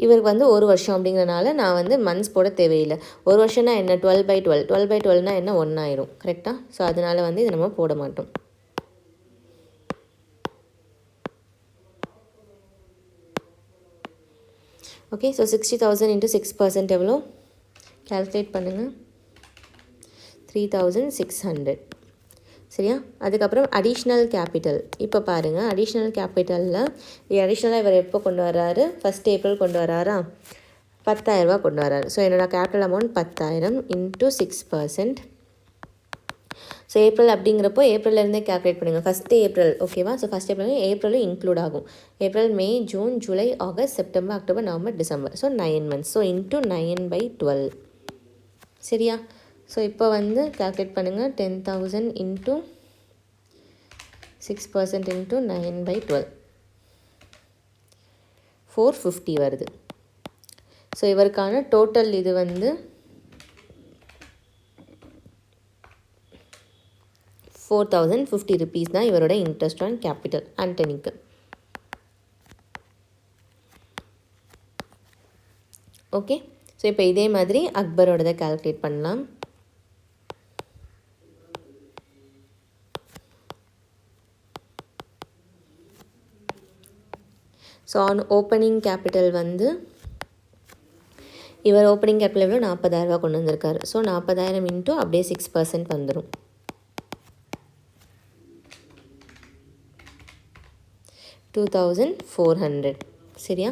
இவருக்கு வந்து ஒரு வருஷம் அப்படிங்கிறனால நான் வந்து மந்த்ஸ் போட தேவையில்லை. ஒரு வருஷம்னா என்ன? 12/12. 12/12னா என்ன? 1 ஆயிரும். கரெக்டாக? ஸோ அதனால் வந்து இதை நம்ம போட மாட்டோம். ஓகே. ஸோ 60,000 இன்ட்டு 6% எவ்வளோ? கேல்குலேட் பண்ணுங்கள். 3600. சரியா? அதுக்கப்புறம் அடிஷ்னல் கேபிட்டல். இப்போ பாருங்கள், அடிஷ்னல் கேபிட்டலில் அடிஷ்னலாக இவர் எப்போ கொண்டு வர்றாரு? 1 ஏப்ரல் கொண்டு வராரா? 10,000 கொண்டு வராரு. ஸோ என்னோடய capital amount 10,000 into 6%. So April அப்படிங்கிறப்போ ஏப்ரல்லேருந்தே கேல்குலேட் பண்ணுங்கள். 1 ஏப்ரல் ஓகேவா? ஸோ 1 ஏப்ரலும் இன்க்ளூட் ஆகும். April, May, June, July, August, September, October, November, December. So 9 months. So into 9/12. சரியா? ஸோ இப்போ வந்து கேல்குலேட் பண்ணுங்கள். 10,000 இன்ட்டு 6% இன்ட்டு 9/12. 450 வருது. ஸோ இவருக்கான டோட்டல் இது வந்து 4,050 rupees தான் இவரோட இன்ட்ரெஸ்ட் ஆன் கேபிட்டல் ஆண்டனிக்கு. ஓகே, ஸோ இப்போ இதே மாதிரி அக்பரோடதை கால்குலேட் பண்ணலாம். ஸோ ஆன் ஓப்பனிங் கேபிட்டல் வந்து இவர் ஓப்பனிங் கேபிட்டல் எவ்வளோ? 40,000 கொண்டு வந்திருக்காரு. ஸோ 40,000 இன்ட்டு அப்படியே 6% வந்துடும். 2,400. சரியா?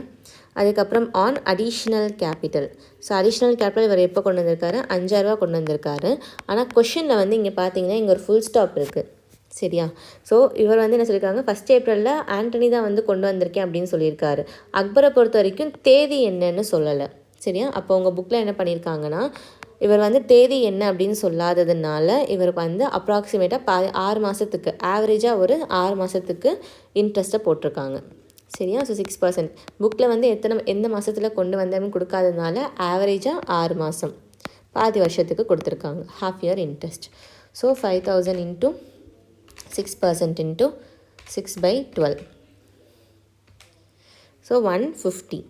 அதுக்கப்புறம் on additional capital. So additional capital இவர் எப்போ கொண்டு வந்திருக்காரு? 5,000 கொண்டு வந்திருக்காரு. ஆனால் கொஷினில் வந்து இங்கே பார்த்தீங்கன்னா இங்கே ஒரு ஃபுல் ஸ்டாப் இருக்குது. சரியா? ஸோ இவர் வந்து என்ன சொல்லியிருக்காங்க? 1 ஏப்ரலில் ஆண்டனி தான் வந்து கொண்டு வந்திருக்கேன் அப்படின்னு சொல்லியிருக்காரு. அக்பரை பொறுத்த வரைக்கும் தேதி என்னன்னு சொல்லலை. சரியா? அப்போ உங்கள் புக்கில் என்ன பண்ணியிருக்காங்கன்னா, இவர் வந்து தேதி என்ன அப்படின்னு சொல்லாததுனால இவருக்கு வந்து அப்ராக்சிமேட்டாக 6 மாதத்துக்கு ஆவரேஜாக ஒரு 6 மாதத்துக்கு இன்ட்ரெஸ்ட்டை போட்டிருக்காங்க. சரியா? ஸோ 6%. புக்கில் வந்து எந்த மாதத்தில் கொண்டு வந்தேன்னு கொடுக்காததுனால ஆவரேஜாக 6 மாதம், பாதி வருஷத்துக்கு கொடுத்துருக்காங்க. half year interest. So 5,000 into 6% into 6/12. So 150.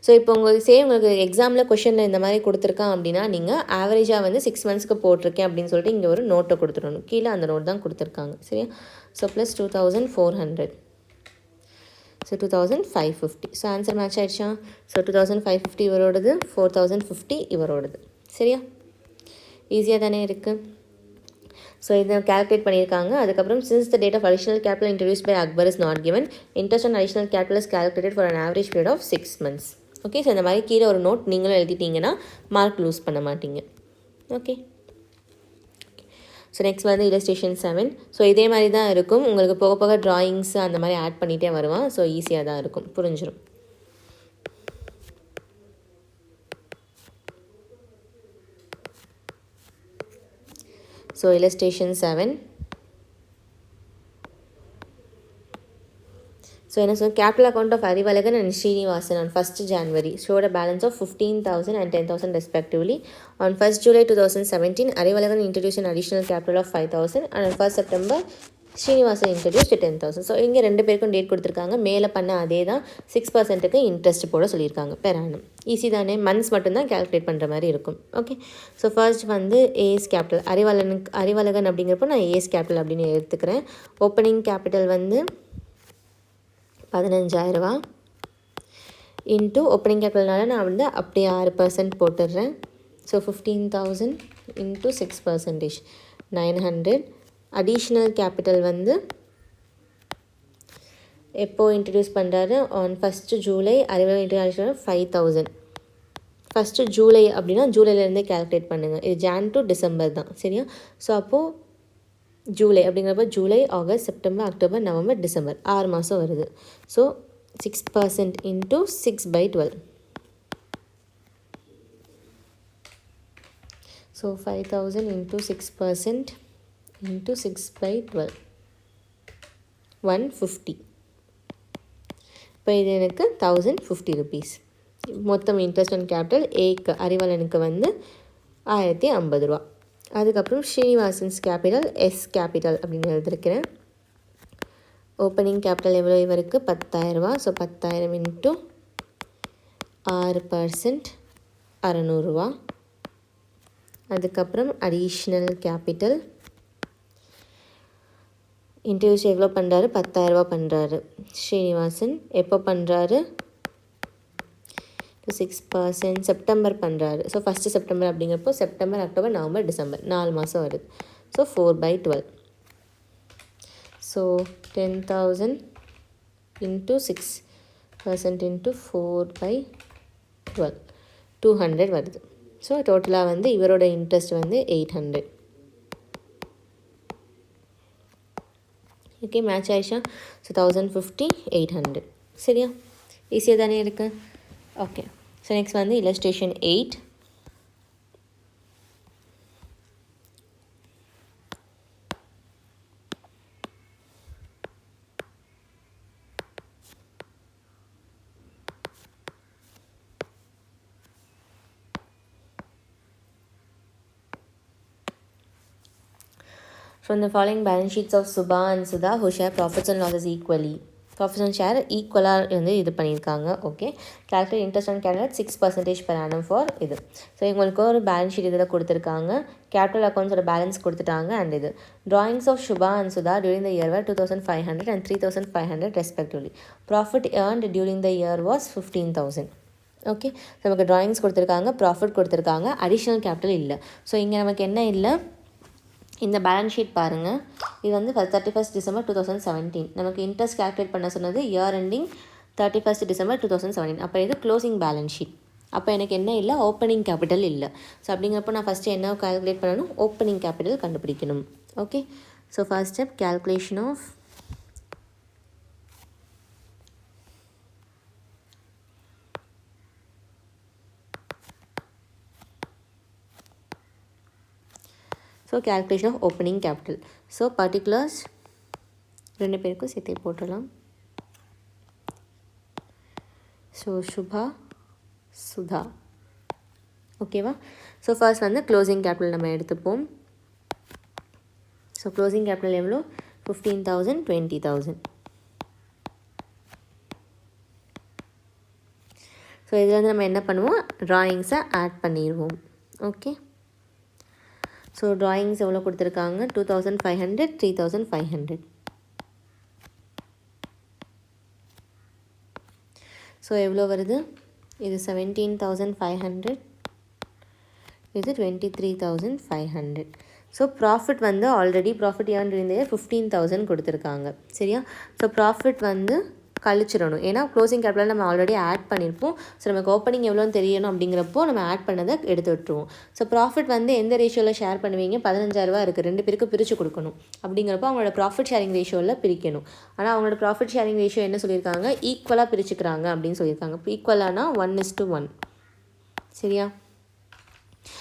So இப்போ உங்களுக்கு எக்ஸாமில் கொஷனில் இந்த மாதிரி கொடுத்துருக்கான் அப்படின்னா நீங்கள் ஆவரேஜாக வந்து 6 monthsக்கு போட்டிருக்கேன் அப்படின்னு சொல்லிட்டு இங்கே ஒரு நோட்டை கொடுத்துடணும். கீழே அந்த நோட் தான் கொடுத்துருக்காங்க. சரியா? So plus 2,400. So 2,550. So answer match ஆகிடுச்சா? ஸோ 2,550 இவரோடது, 4,050 இவரோடது. சரியா? ஈஸியாக தானே இருக்குது. ஸோ இதை கால்குலேட் பண்ணியிருக்காங்க. அதுக்கப்புறம் since the date of additional capital introduce by Akbar is not given, interest on additional capital is calculated for an average period of 6 months. Okay, so இந்த மாதிரி கீழே ஒரு நோட் நீங்களும் எழுதிட்டீங்கன்னா மார்க் லூஸ் பண்ண மாட்டீங்க. ஓகே, ஸோ நெக்ஸ்ட் வந்து illustration 7. So இதே மாதிரி தான் இருக்கும். உங்களுக்கு போக போக ட்ராயிங்ஸ் அந்த மாதிரி ஆட் பண்ணிகிட்டே வருவான். ஸோ ஈஸியாக தான் இருக்கும், புரிஞ்சிடும். So illustration 7. ஸோ என்ன சொல்லுங்கள்? Capital account of Arivazhagan and Srinivasan on 1st January showed a balance of 15,000 and 10,000 respectively. On 1st July 2017, Arivazhagan introduced an additional capital of 5,000 and on 1st September Srinivasan introduced 10,000. So இங்கே 2 பேருக்கும் date கொடுத்துருக்காங்க. மேலே பண்ண அதே தான் 6%க்கு interest போட சொல்லியிருக்காங்க பெர் ஆனம். ஈஸி தானே? மந்த்ஸ் மட்டும்தான் கேல்குலேட் பண்ணுற மாதிரி இருக்கும். ஓகே, ஸோ ஃபர்ஸ்ட் வந்து ஏஎஸ் கேபிட்டல் அறிவழகன் அப்படிங்கிறப்போ நான் ஏஎஸ் கேபிட்டல் அப்படின்னு எடுத்துக்கிறேன். ஓப்பனிங் கேபிட்டல் வந்து 15,000 இன்ட்டு ஓப்பனிங் கேபிட்டல்னால நான் வந்து அப்படியே 6% போட்டுடுறேன். So 15,000 into 6%, 900. அடிஷ்னல் கேபிட்டல் வந்து எப்போது இன்ட்ரடியூஸ் பண்ணுறாரு? On 1st July. Arivazhagan introduce 5,000. 1st July அப்படின்னா ஜூலைலேருந்தே கேல்குலேட் பண்ணுங்கள். இது ஜான் டு டிசம்பர் தான். சரியா? ஸோ அப்போது ஜூலை அப்படிங்கிறப்ப July, August, September, October, November, December 6 மாதம் வருது. So 6% into 6/12. So 5,000 into 6% into 6/12, 150. இப்போ இது எனக்கு 1,050 rupees. மொத்தம் இன்ட்ரெஸ்ட் ஆன் கேபிட்டல் ஏக்கு அறிவழனுக்கு வந்து 1,050 ரூபா. அதுக்கப்புறம் ஸ்ரீனிவாசன்ஸ் கேபிட்டல் எஸ் கேபிட்டல் அப்படின்னு எழுதிருக்கிறேன். ஓப்பனிங் கேபிட்டல் எவ்வளோ இவருக்கு? 10,000. ஸோ 10,000 இன்ட்டு 6%, 600 ரூபா. அதுக்கப்புறம் அடிஷ்னல் கேபிட்டல் இன்ட்ரடியூஸ் எவ்வளோ பண்ணுறாரு? 10,000 பண்ணுறாரு ஸ்ரீனிவாசன். எப்போ பண்ணுறாரு? ஸோ 6% செப்டம்பர் பண்ணுறாரு. ஸோ ஃபஸ்ட்டு செப்டம்பர் அப்படிங்கிறப்போ செப்டம்பர், அக்டோபர், நவம்பர், டிசம்பர் 4 மாதம் வருது. ஸோ 4/12. ஸோ 10,000 into 6% into 4/12 200 வருது. ஸோ டோட்டலாக வந்து இவரோட இன்ட்ரெஸ்ட் வந்து 800. ஓகே, மேட்ச் ஆயிடுச்சா? ஸோ 1050 800. சரியா? ஈஸியாக தானே இருக்குது. ஓகே, ஸோ நெக்ஸ்ட் வந்து illustration 8. From the following balance sheets of Subha and Sudha who share profits and losses equally. Profits and share ஈக்குவலாக வந்து இது பண்ணியிருக்காங்க. Okay, calculate interest on capital 6% per annum for இது. ஸோ இவங்களுக்கு ஒரு balance sheet இதில் கொடுத்துருக்காங்க. கேபிட்டல் அக்கௌண்ட்ஸோட பேலன்ஸ் கொடுத்துட்டாங்க. அண்ட் இது drawings of Subha and Sudha during the year were 2,500 and 3,500 respectively. Profit earned during the year was 15,000. Okay, நமக்கு ட்ராயிங்ஸ் கொடுத்துருக்காங்க, ப்ராஃபிட் கொடுத்துருக்காங்க, அடிஷ்னல் கேபிட்டல் இல்லை. ஸோ இங்கே நமக்கு என்ன இல்லை, இந்த பேலன்ஸ் ஷீட் பாருங்கள். இது வந்து 31st December 2017. நமக்கு இன்ட்ரெஸ்ட் கால்குலேட் பண்ண சொன்னது இயர் எண்டிங் 31st December 2017. அப்போ இது க்ளோசிங் பேலன்ஸ் ஷீட். அப்போ எனக்கு என்ன இல்லை, ஓப்பனிங் கேபிட்டல் இல்லை. ஸோ அப்படிங்கிறப்போ நான் ஃபஸ்ட்டு என்ன கால்குலேட் பண்ணணும், ஓப்பனிங் கேபிட்டல் கண்டுபிடிக்கணும். Okay, so first step calculation of calculation of opening capital. So particulars ரெண்டு பேருக்கும் சேர்த்து போட்டுடலாம். ஸோ சுபா சுதா. ஓகேவா? ஸோ ஃபர்ஸ்ட் வந்து க்ளோசிங் கேபிட்டல் நம்ம எடுத்துப்போம். ஸோ க்ளோசிங் கேபிட்டல் எவ்வளோ, 15,000 20,000. ஸோ இதில் வந்து நம்ம என்ன பண்ணுவோம், ட்ராயிங்ஸை ஆட் பண்ணிடுவோம். ஓகே, ஸோ ட்ராயிங்ஸ் எவ்வளோ கொடுத்துருக்காங்க, 2,500 3,500. ஸோ எவ்வளோ வருது, இது 17,500, இது 23,500. ஸோ ப்ராஃபிட் வந்து ஆல்ரெடி ப்ராஃபிட் ஏர்ன் இருந்தே 15,000 கொடுத்துருக்காங்க. சரியா? ஸோ ப்ராஃபிட் வந்து கழிச்சிடணும். ஏன்னா க்ளோசிங் கேபிட்டல் நம்ம ஆல்ரெடி ஆட் பண்ணியிருப்போம். ஸோ நமக்கு ஓப்பனிங் எவ்வளோன்னு தெரியணும் அப்படிங்கிறப்போ நம்ம ஆட் பண்ணதை எடுத்து விட்டுருவோம். ஸோ ப்ராஃபிட் வந்து எந்த ரேஷியோவில் ஷேர் பண்ணுவீங்க, 15,000 இருக்குது, 2 பேருக்கு பிரித்து கொடுக்கணும். அப்படிங்கிறப்போ அவங்களோட ப்ராஃபிட் ஷேரிங் ரேஷியோவில் பிரிக்கணும். ஆனால் அவங்களோட ப்ராஃபிட் ஷேரிங் ரேஷியோ என்ன சொல்லியிருக்காங்க, ஈக்குவலாக பிரிச்சுக்கிறாங்க அப்படின்னு சொல்லியிருக்காங்க. இப்போ ஈக்குவலானா 1:1. சரியா?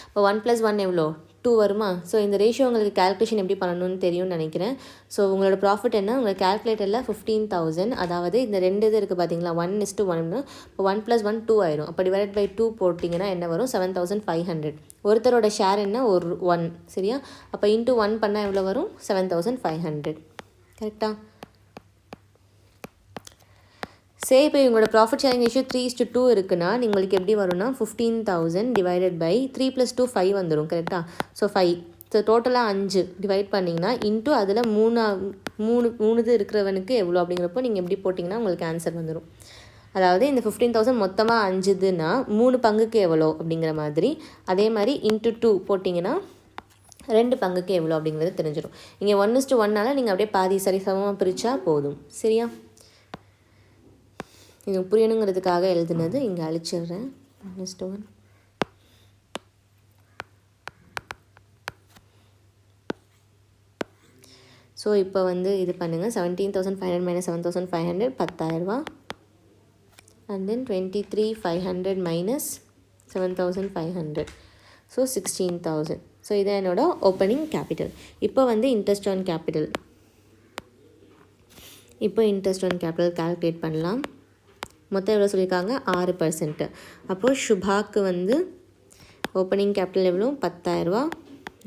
இப்போ 1 + 1 எவ்வளோ, 2 வருமா? ஸோ இந்த ரேஷியோ உங்களுக்கு கேல்குலேஷன் எப்படி பண்ணணும்னு தெரியும்னு நினைக்கிறேன். ஸோ உங்களோட ப்ராஃபிட் என்ன, உங்களுக்கு கேல்குலேட்டரில் 15,000, அதாவது இந்த 2 இது இருக்குது பார்த்தீங்களா, 1:1. இப்போ 1 + 1 2 ஆயிரும். அப்போ /2 போட்டிங்கன்னா என்ன வரும், 7,500. ஒருத்தரோட ஷேர் என்ன, ஒரு 1. சரியா? அப்போ இன்ட்டு 1 பண்ணால் எவ்வளோ வரும், 7,500. கரெக்டாக? சே இப்போ உங்களோட ப்ராஃபிட் ஷேரிங் ரேஷியோ 3:2 இருக்குன்னா உங்களுக்கு எப்படி வரும்னா, 15,000 / 3 + 2 5 வந்துடும். கரெக்டாக? ஸோ 5. ஸோ டோட்டலாக 5 டிவைட் பண்ணிங்கன்னா இன்ட்டு அதில் 3 இருக்கிறவனுக்கு எவ்வளோ அப்படிங்கிறப்போ நீங்கள் எப்படி போட்டிங்கன்னா உங்களுக்கு ஆன்சர் வந்துடும். அதாவது இந்த 15,000 மொத்தமாக 5ன்னா 3 பங்குக்கு எவ்வளோ அப்படிங்கிற மாதிரி. அதே மாதிரி இன்ட்டு 2 போட்டிங்கன்னா 2 பங்குக்கு எவ்வளோ அப்படிங்கிறது தெரிஞ்சிடும். இங்கே 1:1னால நீங்கள் அப்படியே பாதி சரிசமமாக பிரித்தா போதும். சரியா? இது புரியணுங்கிறதுக்காக எழுதுனது, இங்கே அழிச்சிடுறேன். 1:1. ஸோ இப்போ வந்து இது பண்ணுங்கள், 17,500 - 7,500 10,000. And then 23,500 - 7,500. ஸோ 16,000. ஸோ இது என்னோட ஓப்பனிங் கேபிட்டல். இப்போ வந்து இன்ட்ரெஸ்ட் ஆன் கேபிட்டல். இப்போ இன்ட்ரெஸ்ட் ஆன் கேபிட்டல் கால்குலேட் பண்ணலாம். மொத்தம் எவ்வளோ சொல்லியிருக்காங்க, 6%. அப்போது சுபாக்கு வந்து ஓப்பனிங் கேபிட்டல் எவ்வளோ, 10,000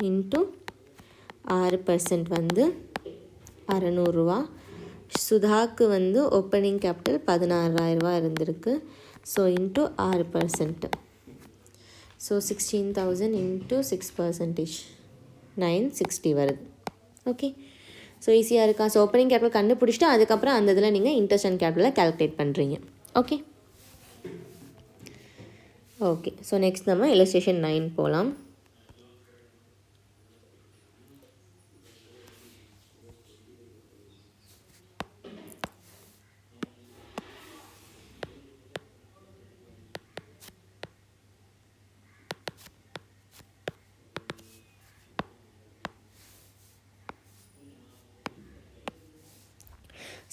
இன்ட்டு 6% வந்து 600. சுதாக்கு வந்து ஓப்பனிங் கேபிட்டல் 16,000 இருந்திருக்கு. So into 6%. ஸோ 16,000 இன்ட்டு 6%, 960 வருது. ஓகே, ஸோ ஈஸியாக இருக்கா? ஸோ ஓப்பனிங் கேபிட்டல் கண்டுபிடிச்சிட்டு அதுக்கப்புறம் அந்த இதில் நீங்கள் இன்ட்ரெஸ்ட் அண்ட் கேபிட்டலை கால்குலேட் பண்ணுறீங்க. ஓகே, ஓகே, ஸோ நெக்ஸ்ட் நம்ம illustration 9 போகலாம்.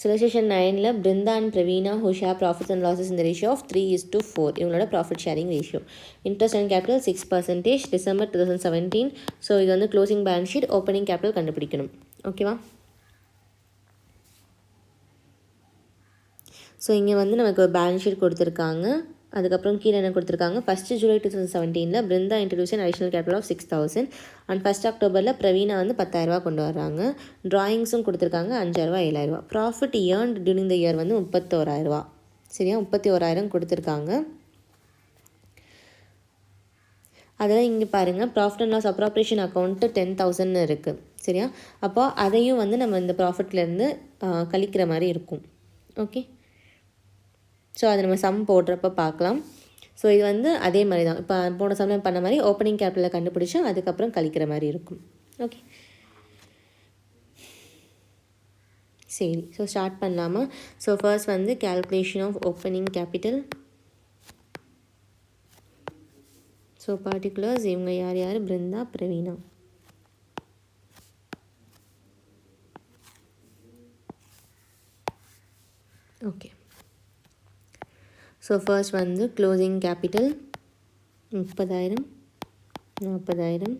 illustration 9ல Brinda and Praveena who share profits and losses in the ratio of 3:4 இவங்களோட profit sharing ratio. Interest and capital 6% December 2017. So இது வந்து closing balance sheet, opening capital கண்டுபிடிக்கணும். ஓகேவா? ஸோ இங்கே வந்து நமக்கு ஒரு பேலன்ஸ் ஷீட் கொடுத்துருக்காங்க. அதுக்கப்புறம் கீழே என்ன கொடுத்துருக்காங்க, 1 July 2017 Brinda introduce additional capital of 6,000 and 1 அக்டோபரில் பிரவீனா வந்து 10,000 கொண்டு வர்றாங்க. ட்ராயிங்ஸும் கொடுத்துருக்காங்க, 5,000 7,000. Profit earned during the year வந்து 31,000. சரியா, 31,000 கொடுத்துருக்காங்க. அதெல்லாம் இங்கே பாருங்கள், profit and loss appropriation account 10,000 இருக்குது. சரியா, அப்போ அதையும் வந்து நம்ம இந்த ப்ராஃபிட்லேருந்து கழிக்கிற மாதிரி இருக்கும். ஓகே, ஸோ அதை நம்ம சம் போடுறப்ப பார்க்கலாம். ஸோ இது வந்து அதே மாதிரி தான், இப்போ போன சம்மில் பண்ண மாதிரி ஓப்பனிங் கேபிட்டலில் கண்டுபிடிச்சா அதுக்கப்புறம் கழிக்கிற மாதிரி இருக்கும். ஓகே, சரி, ஸோ ஸ்டார்ட் பண்ணலாமா? ஸோ ஃபர்ஸ்ட் வந்து calculation of opening capital. So particulars இவங்க யார் யார், Brinda, Praveena. Okay, so first வந்து க்ளோசிங் கேபிட்டல் 30,000 40,000.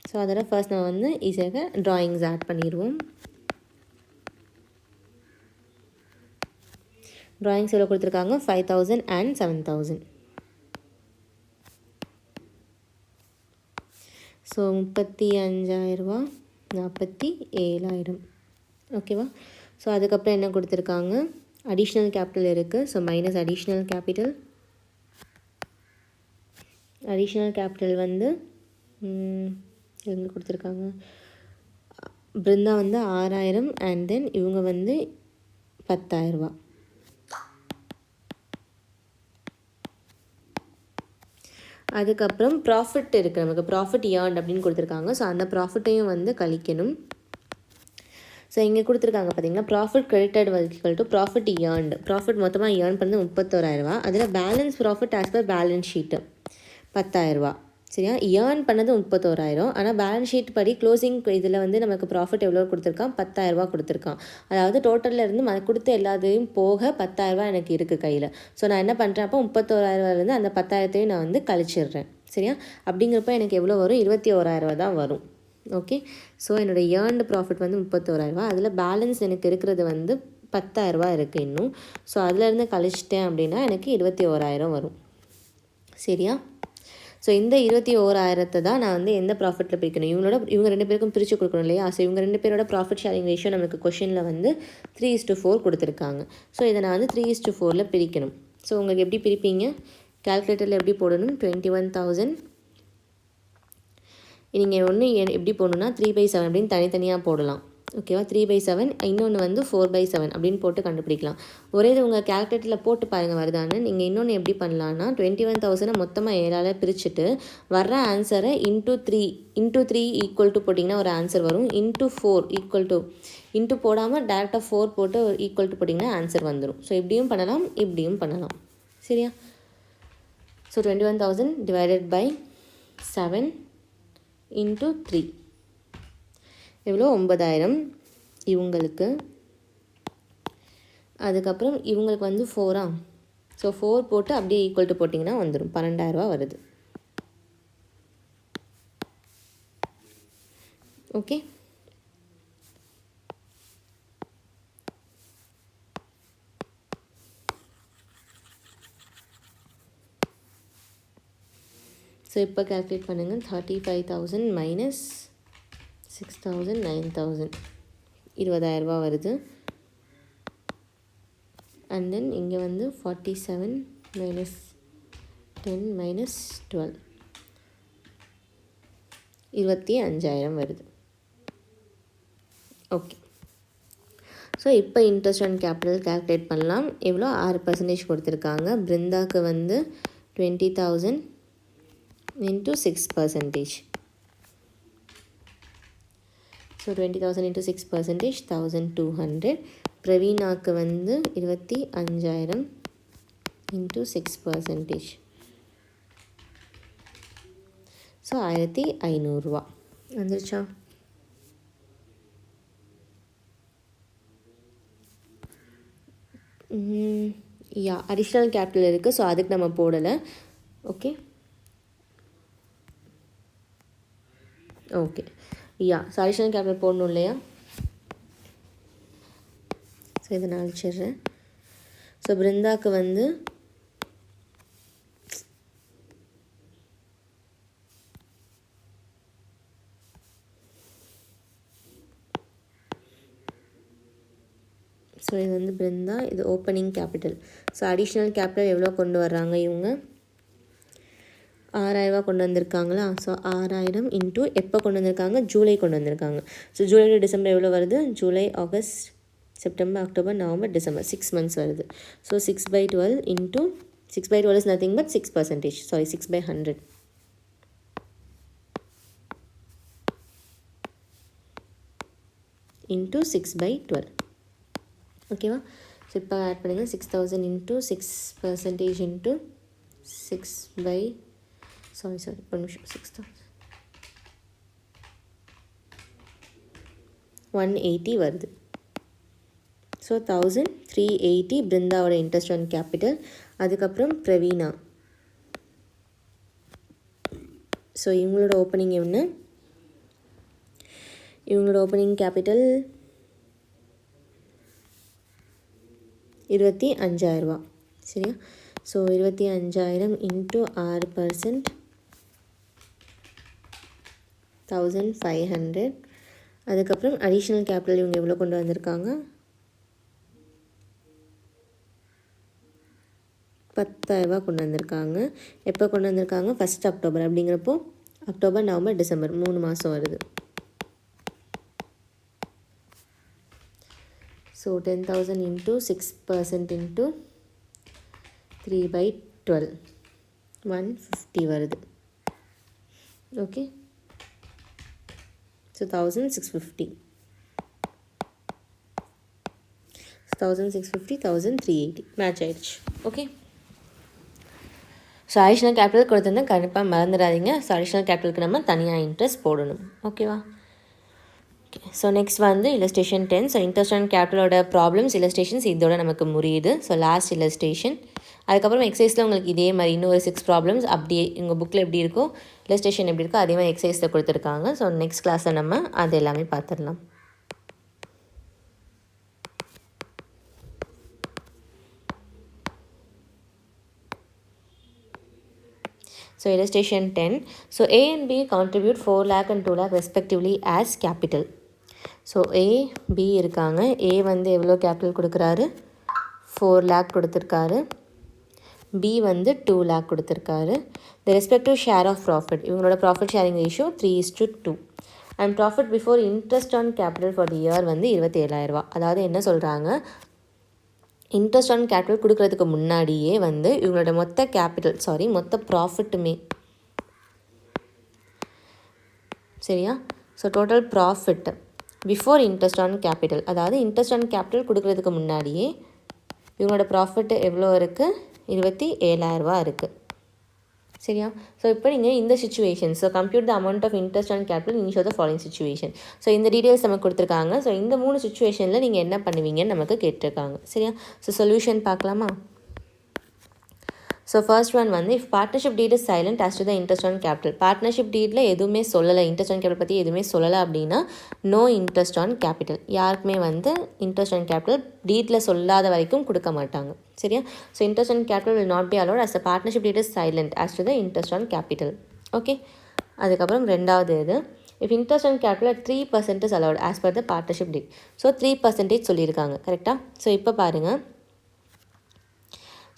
ஸோ அதோட ஃபர்ஸ்ட் நம்ம வந்து ஈஸியாக ட்ராயிங்ஸ் ஆட் பண்ணிடுவோம். ட்ராயிங்ஸ் எவ்வளோ கொடுத்துருக்காங்க, 5,000 and 7,000. ஸோ 35,000 47,000. ஓகேவா? ஸோ அதுக்கப்புறம் என்ன கொடுத்துருக்காங்க, அடிஷ்னல் கேபிட்டல் இருக்குது. So minus additional capital. Additional capital வந்து எங்கே கொடுத்துருக்காங்க, பிருந்தா வந்து 6,000 அண்ட் தென் இவங்க வந்து 10,000. அதுக்கப்புறம் ப்ராஃபிட் இருக்குது நமக்கு, ப்ராஃபிட் ஏர்ன்ட் அப்படின்னு கொடுத்துருக்காங்க. ஸோ அந்த ப்ராஃபிட்டையும் வந்து கழிக்கணும். ஸோ இங்கே கொடுத்துருக்காங்க பார்த்தீங்கன்னா, profit credited equal to profit earned. Profit மொத்தமாக ஏர்ன் பண்ணது 31,000. அதில் balance profit as per balance sheet 10,000. சரியா, ஏர்ன் பண்ணது 31,000. ஆனால் பேலன்ஸ் ஷீட் படி க்ளோசிங் இதில் வந்து நமக்கு ப்ராஃபிட் எவ்வளோ கொடுத்துருக்கான், 10,000 கொடுத்துருக்கான். அதாவது டோட்டலில் இருந்து கொடுத்த எல்லாத்தையும் போக 10,000 எனக்கு இருக்குது கையில். ஸோ நான் என்ன பண்ணுறேன், அப்போ 31,000 அந்த 10,000 நான் வந்து கழிச்சிடுறேன். சரியா, அப்படிங்கிறப்ப எனக்கு எவ்வளோ வரும், 21,000 தான் வரும். ஓகே, ஸோ என்னோடய ஏர்ன்டு ப்ராஃபிட் வந்து 31,000. அதில் பேலன்ஸ் எனக்கு இருக்கிறது வந்து 10,000 இருக்குது இன்னும். ஸோ அதிலேருந்து கழிச்சிட்டேன் அப்படின்னா எனக்கு 21,000 வரும். சரியா, ஸோ இந்த 21,000 தான் நான் வந்து எந்த ப்ராஃபிட்டில் பிரிக்கணும், இவங்க 2 பேருக்கும் பிரித்து கொடுக்கணும் இல்லையா? ஸோ இவங்க 2 பேரோட ப்ராஃபிட் ஷேரிங் ரேஷியோ நமக்கு கொஷனில் வந்து 3:4 கொடுத்துருக்காங்க. ஸோ இதை நான் வந்து 3:4 பிரிக்கணும். ஸோ உங்களுக்கு எப்படி பிரிப்பீங்க, கால்குலேட்டரில் எப்படி போடணும், 21,000 நீங்கள் ஒன்று எப்படி போடணுன்னா 3/7 அப்படின்னு தனித்தனியாக போடலாம். ஓகேவா, 3/7, இன்னொன்று வந்து 4/7 அப்படின்னு போட்டு கண்டுபிடிக்கலாம். ஒரே இது உங்கள் கால்குலேட்டரில் போட்டு பாருங்கள் வருதான்னு. நீங்கள் இன்னொன்று எப்படி பண்ணலான்னா, 21,000 மொத்தமாக 7ஆல் பிரிச்சுட்டு வர்ற ஆன்சரை இன்ட்டு 3 ஈக்குவல் டு போட்டிங்கன்னா ஒரு ஆன்சர் வரும். இன்ட்டு 4 ஈக்குவல் டு, இன்ட்டு போடாமல் டேரெக்டாக 4 போட்டு ஈக்குவல் டு போட்டிங்கன்னா ஆன்சர் வந்துடும். ஸோ இப்படியும் பண்ணலாம், இப்படியும் பண்ணலாம். சரியா, ஸோ 21,000 டிவைடட் பை 7 இன்ட்டு 3 எவ்வளோ, 9,000 இவங்களுக்கு. அதுக்கப்புறம் இவங்களுக்கு வந்து 4. ஸோ 4 போட்டு அப்படியே ஈக்குவல் டு போட்டிங்கன்னா வந்துடும், 12,000 வருது. ஓகே, ஸோ இப்போ கால்குலேட் பண்ணுங்கள். 35,000 மைனஸ் 6,000 9,000 20,000 வருது. அண்ட் தென் இங்கே வந்து 47 மைனஸ் 10 மைனஸ் 12 25,000 வருது. ஓகே, ஸோ இப்போ இன்ட்ரெஸ்ட் ஆன் கேபிட்டல் கால்குலேட் பண்ணலாம். எவ்வளோ 6% கொடுத்துருக்காங்க. பிருந்தாக்கு வந்து 20,000 into 6%. So 20,000 into 6% 1,200. பிரவீனாக்கு வந்து 25,000 into 6%. ஸோ 1,500 ரூபா வந்துருச்சா? யா அடிஷ்னல் கேபிட்டல் இருக்குது. ஸோ அதுக்கு நம்ம போடலை. Okay okay yeah so additional capital போடணும் இல்லையா? ஸோ இதை நான் அழிச்சிடுறேன். ஸோ பிருந்தாக்கு வந்து ஸோ இது வந்து பிருந்தா, இது opening capital. So additional capital எவ்வளோ கொண்டு வர்றாங்க இவங்க? 6,000 கொண்டு வந்திருக்காங்களா? ஸோ 6,000 இன்ட்டு எப்போ கொண்டு வந்திருக்காங்க? ஜூலை கொண்டு வந்திருக்காங்க. ஸோ ஜூலை டு டிசம்பர் எவ்வளோ வருது? July, August, September, October, November, December 6 months வருது. So 6/12 into 6/12 is nothing but 6%. Sorry 6/100. Into 6/12. ஓகேவா? ஸோ இப்போ ஆட் பண்ணுங்கள். 6,000 இன்ட்டு 6% இன்ட்டு 1 நிமிஷம் 6,000 180 வருது. ஸோ 1,380 பிருந்தாவோட இன்ட்ரெஸ்ட் ஆன் கேபிட்டல். அதுக்கப்புறம் பிரவீனா, ஸோ இவங்களோட ஓப்பனிங் என்ன? இவங்களோட ஓப்பனிங் கேபிட்டல் 25,000 சரியா? So 25,000 into 6%, 1,500. அதுக்கப்புறம் அடிஷ்னல் கேபிட்டல் இவங்க எவ்வளோ கொண்டு வந்திருக்காங்க? 10,000 கொண்டு வந்திருக்காங்க. எப்போ கொண்டு வந்திருக்காங்க? 1 அக்டோபர். அப்படிங்கிறப்போ அக்டோபர், நவம்பர், டிசம்பர் 3 மாதம் வருது. ஸோ 10,000 இன்ட்டு 6% இன்ட்டு 3/12 150 வருது. ஓகே, ஸோ 1,650 1,380 மேட்ச் ஆயிடுச்சு. ஓகே, ஸோ அடிஷ்னல் கேபிட்டல் கொடுத்துருந்தா கண்டிப்பாக மறந்துடாதீங்க. ஸோ அடிஷ்னல் கேபிட்டலுக்கு நம்ம தனியாக இன்ட்ரெஸ்ட் போடணும். ஓகேவா? ஸோ நெக்ஸ்ட் வந்து இல்லஸ்ட்ரேஷன் 10. ஸோ இன்ட்ரெஸ்ட் ஆன் கேபிட்டலோட ப்ராப்ளம்ஸ் இல்லஸ்ட்ரேஷன்ஸ் இதோட நமக்கு முடியுது. So last illustration. அதுக்கப்புறம் எக்ஸசைஸில் உங்களுக்கு இதே மாதிரி இன்னும் ஒரு 6 ப்ராப்ளம்ஸ் அப்படியே உங்கள் புக்கில் எப்படி இருக்கோ, இல்லஸ்ட்ரேஷன் எப்படி இருக்கோ அதே மாதிரி எக்ஸசைஸில் கொடுத்துருக்காங்க. ஸோ நெக்ஸ்ட் கிளாஸில் நம்ம அது எல்லாமே பார்த்துடலாம். So illustration 10. So A and B contribute 4 lakh and 2 lakh respectively as capital. So A, B இருக்காங்க. A வந்து எவ்வளோ கேபிட்டல் கொடுக்குறாரு? 4 lakh கொடுத்துருக்காரு. B வந்து 2 lakh கொடுத்துருக்காரு. The respective share of profit, இவங்களோட profit sharing ratio 3:2. And profit before interest on capital for the year வந்து 27,000. அதாவது என்ன சொல்கிறாங்க? இன்ட்ரெஸ்ட் ஆன் கேபிட்டல் கொடுக்கறதுக்கு முன்னாடியே வந்து இவங்களோட மொத்த ப்ராஃபிட்டுமே சரியா? So total profit before interest on capital, அதாவது இன்ட்ரெஸ்ட் ஆன் கேபிட்டல் கொடுக்கறதுக்கு முன்னாடியே இவங்களோட ப்ராஃபிட் எவ்வளோ இருக்குது? 27,000 இருக்குது சரியா? ஸோ இப்போ நீங்கள் இந்த situation, so compute the amount of interest on capital in show the following situation. So இந்த டீட்டெயில்ஸ் நமக்கு கொடுத்துருக்காங்க. ஸோ இந்த 3 சிச்சுவேஷனில் நீங்கள் என்ன பண்ணுவீங்கன்னு நமக்கு கேட்டிருக்காங்க சரியா? ஸோ சொல்யூஷன் பார்க்கலாமா? ஸோ ஃபர்ஸ்ட் ஒன் வந்து if partnership deed is silent as to the interest on capital. Partnership டீடில் எதுவுமே சொல்லலை, இன்ட்ரெஸ்ட் ஆன் கேபிட்டல் பற்றி எதுவுமே சொல்லலை அப்படின்னா நோ இன்ட்ரெஸ்ட் ஆன் கேபிட்டல். யாருக்குமே வந்து இன்ட்ரெஸ்ட் ஆன் கேபிட்டல் டீட்டில் சொல்லாத வரைக்கும் கொடுக்க மாட்டாங்க சரியா? So interest on capital will not be allot as the partnership deed is silent as to the interest on capital. Okay, அதுக்கப்புறம் ரெண்டாவது இது if interest on capital 3% is allot as per the partnership deed. So 3% சொல்லியிருக்காங்க கரெக்டாக? So இப்போ பாருங்கள்,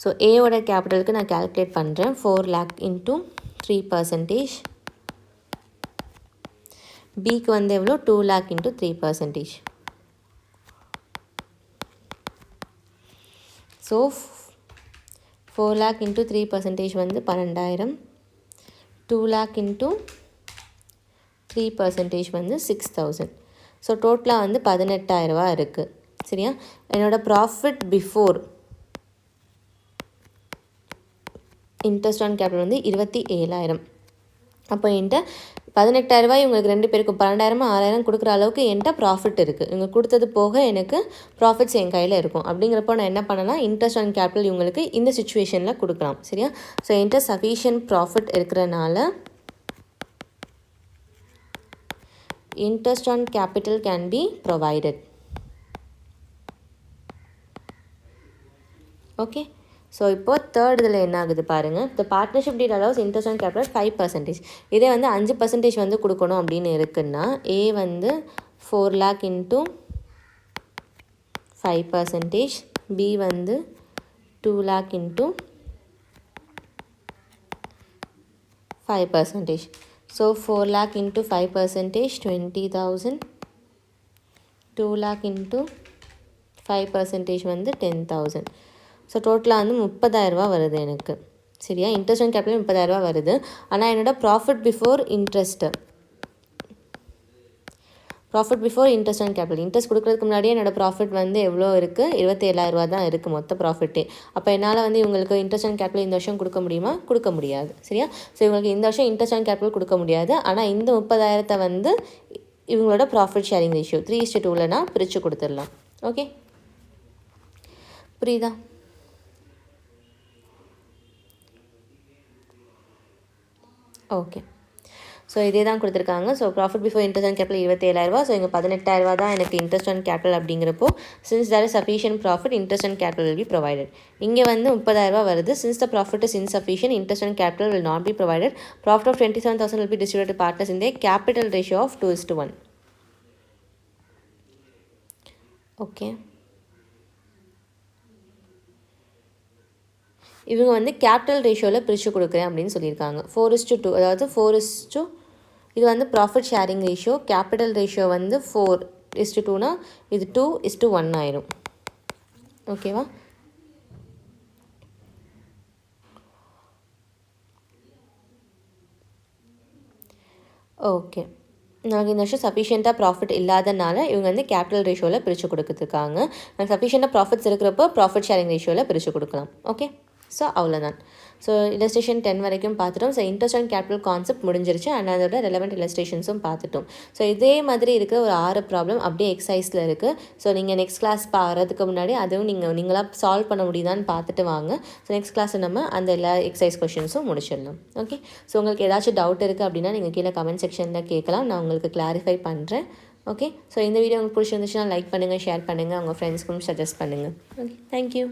so ஏவோட கேபிட்டலுக்கு நான் calculate பண்ணுறேன். 4 lakh இன்ட்டு 3%. பிக்கு வந்து எவ்வளோ? 2 lakh into 3%. So 4 lakh into 3% வந்து 12,000. 2 lakh இன்ட்டு 3% வந்து 6,000. ஸோ டோட்டலாக வந்து 18,000 இருக்குது. சரியா? என்னோடய profit before interest on capital வந்து 27,000. அப்போ என்கிட்ட 18,000 இவங்களுக்கு 2 பேருக்கும் 12,000 6,000 கொடுக்குற அளவுக்கு என்கிட்ட ப்ராஃபிட் இருக்குது. இவங்க கொடுத்தது போக எனக்கு ப்ராஃபிட்ஸ் என் கையில் இருக்கும். அப்படிங்கிறப்போ நான் என்ன பண்ணலாம், இன்ட்ரெஸ்ட் ஆன் கேபிட்டல் இவங்களுக்கு இந்த சுச்சுவேஷனில் கொடுக்கலாம். சரியா? ஸோ என்கிட்ட சஃபிஷியன்ட் ப்ராஃபிட் இருக்கிறனால interest on capital can be provided. Okay, so இப்போது தேர்ட் இதில் என்ன ஆகுது பாருங்கள். the partnership deed allows interest on capital 5%. இதே வந்து 5% வந்து கொடுக்கணும் அப்படின்னு இருக்குன்னா A வந்து 4 lakh இன்ட்டு 5%, B வந்து 2 lakh into 5%. So 4 lakh into 5%, 20,000. 2 lakh into 5% வந்து 10,000. ஸோ டோட்டலாக வந்து 30,000 வருது எனக்கு. சரியா? இன்ட்ரெஸ்ட் ஆன் கேபிட்டல் 30,000 வருது. ஆனால் என்னோடய profit before interest on capital, interest கொடுக்குறதுக்கு முன்னாடியே என்னோடய ப்ராஃபிட் வந்து எவ்வளோ இருக்குது, 27,000 தான் இருக்குது மொத்த ப்ராஃபிட்டே. அப்போ என்னால் வந்து இவங்களுக்கு இன்ட்ரெஸ்ட் ஆன் கேபிட்டல் இந்த வருஷம் கொடுக்க முடியுமா? கொடுக்க முடியாது. சரியா? ஸோ இவங்களுக்கு இந்த வருஷம் இன்ட்ரெஸ்ட் ஆன் கேபிட்டல் கொடுக்க முடியாது. ஆனால் இந்த 30,000 வந்து இவங்களோட ப்ராஃபிட் ஷேரிங் ரேஷியோ 3:2 நான் பிரித்து கொடுத்துடலாம். ஓகே, புரியுதா? ஓகே, ஸோ இதே தான் கொடுத்துருக்காங்க. So profit before interest on capital 27,000. So இங்கே 18,000 தான் எனக்கு இன்ட்ரெஸ்ட் ஆன் கேபிட்டல் அப்படிங்கிறப்போ since there is sufficient profit interest on capital will be provided. இங்கே வந்து 30,000 வருது. Since the profit is insufficient interest on capital will not be provided. Profit of 27,000 will be distributed to partners in the capital ratio of 2:1. Okay, இவங்க வந்து capital ரேஷியோவில் பிரித்து கொடுக்குறேன் அப்படின்னு சொல்லியிருக்காங்க. 4:2, அதாவது 4:, இது வந்து profit sharing ratio. Capital ratio வந்து 4:2னா இது 2:1 ஆயிரும். ஓகேவா? ஓகே, நமக்கு இந்த வருஷம் சஃபிஷியண்ட்டாக ப்ராஃபிட் இல்லாதனால இவங்க வந்து கேபிட்டல் ரேஷியோவில் பிரித்து கொடுக்குறதுக்காங்க. நமக்கு சஃபிஷியண்ட்டாக ப்ராஃபிட்ஸ் இருக்கிறப்போ ப்ராஃபிட் ஷேரிங் ரேஷியோவில் பிரித்து கொடுக்கலாம். ஓகே, ஸோ அவ்வளோதான். ஸோ இல்லஸ்ட்ரேஷன் 10 வரைக்கும் பார்த்துட்டோம். So interest on capital concept முடிஞ்சிருச்சு. அண்ட் அதோட ரெலவெண்ட் இல்லஸ்ட்ரேஷன்ஸும் பார்த்துட்டோம். ஸோ இதே மாதிரி இருக்கிற ஒரு 6 ப்ராப்ளம் அப்படியே எக்ஸசைஸில் இருக்குது. ஸோ நீங்கள் நெக்ஸ்ட் கிளாஸ் வரதுக்கு முன்னாடி அதுவும் நீங்களாக சால்வ் பண்ண முடியுதான்னு பார்த்துட்டு வாங்க. ஸோ நெக்ஸ்ட் கிளாஸ் நம்ம அந்த எல்லா எக்ஸசைஸ் கொஷின்ஸும் முடிச்சிடலாம். ஓகே, ஸோ உங்களுக்கு ஏதாச்சும் டவுட் இருக்குது அப்படின்னா நீங்கள் கீழே கமெண்ட் செக்ஷனில் கேட்கலாம். நான் உங்களுக்கு கிளாரிஃபை பண்ணுறேன். ஓகே, ஸோ இந்த வீடியோ உங்களுக்கு பிடிச்சிருந்துச்சுன்னா லைக் பண்ணுங்கள், ஷேர் பண்ணுங்கள், உங்கள் ஃப்ரெண்ட்ஸ்க்கும் சஜஸ்ட் பண்ணுங்கள். Okay, thank you.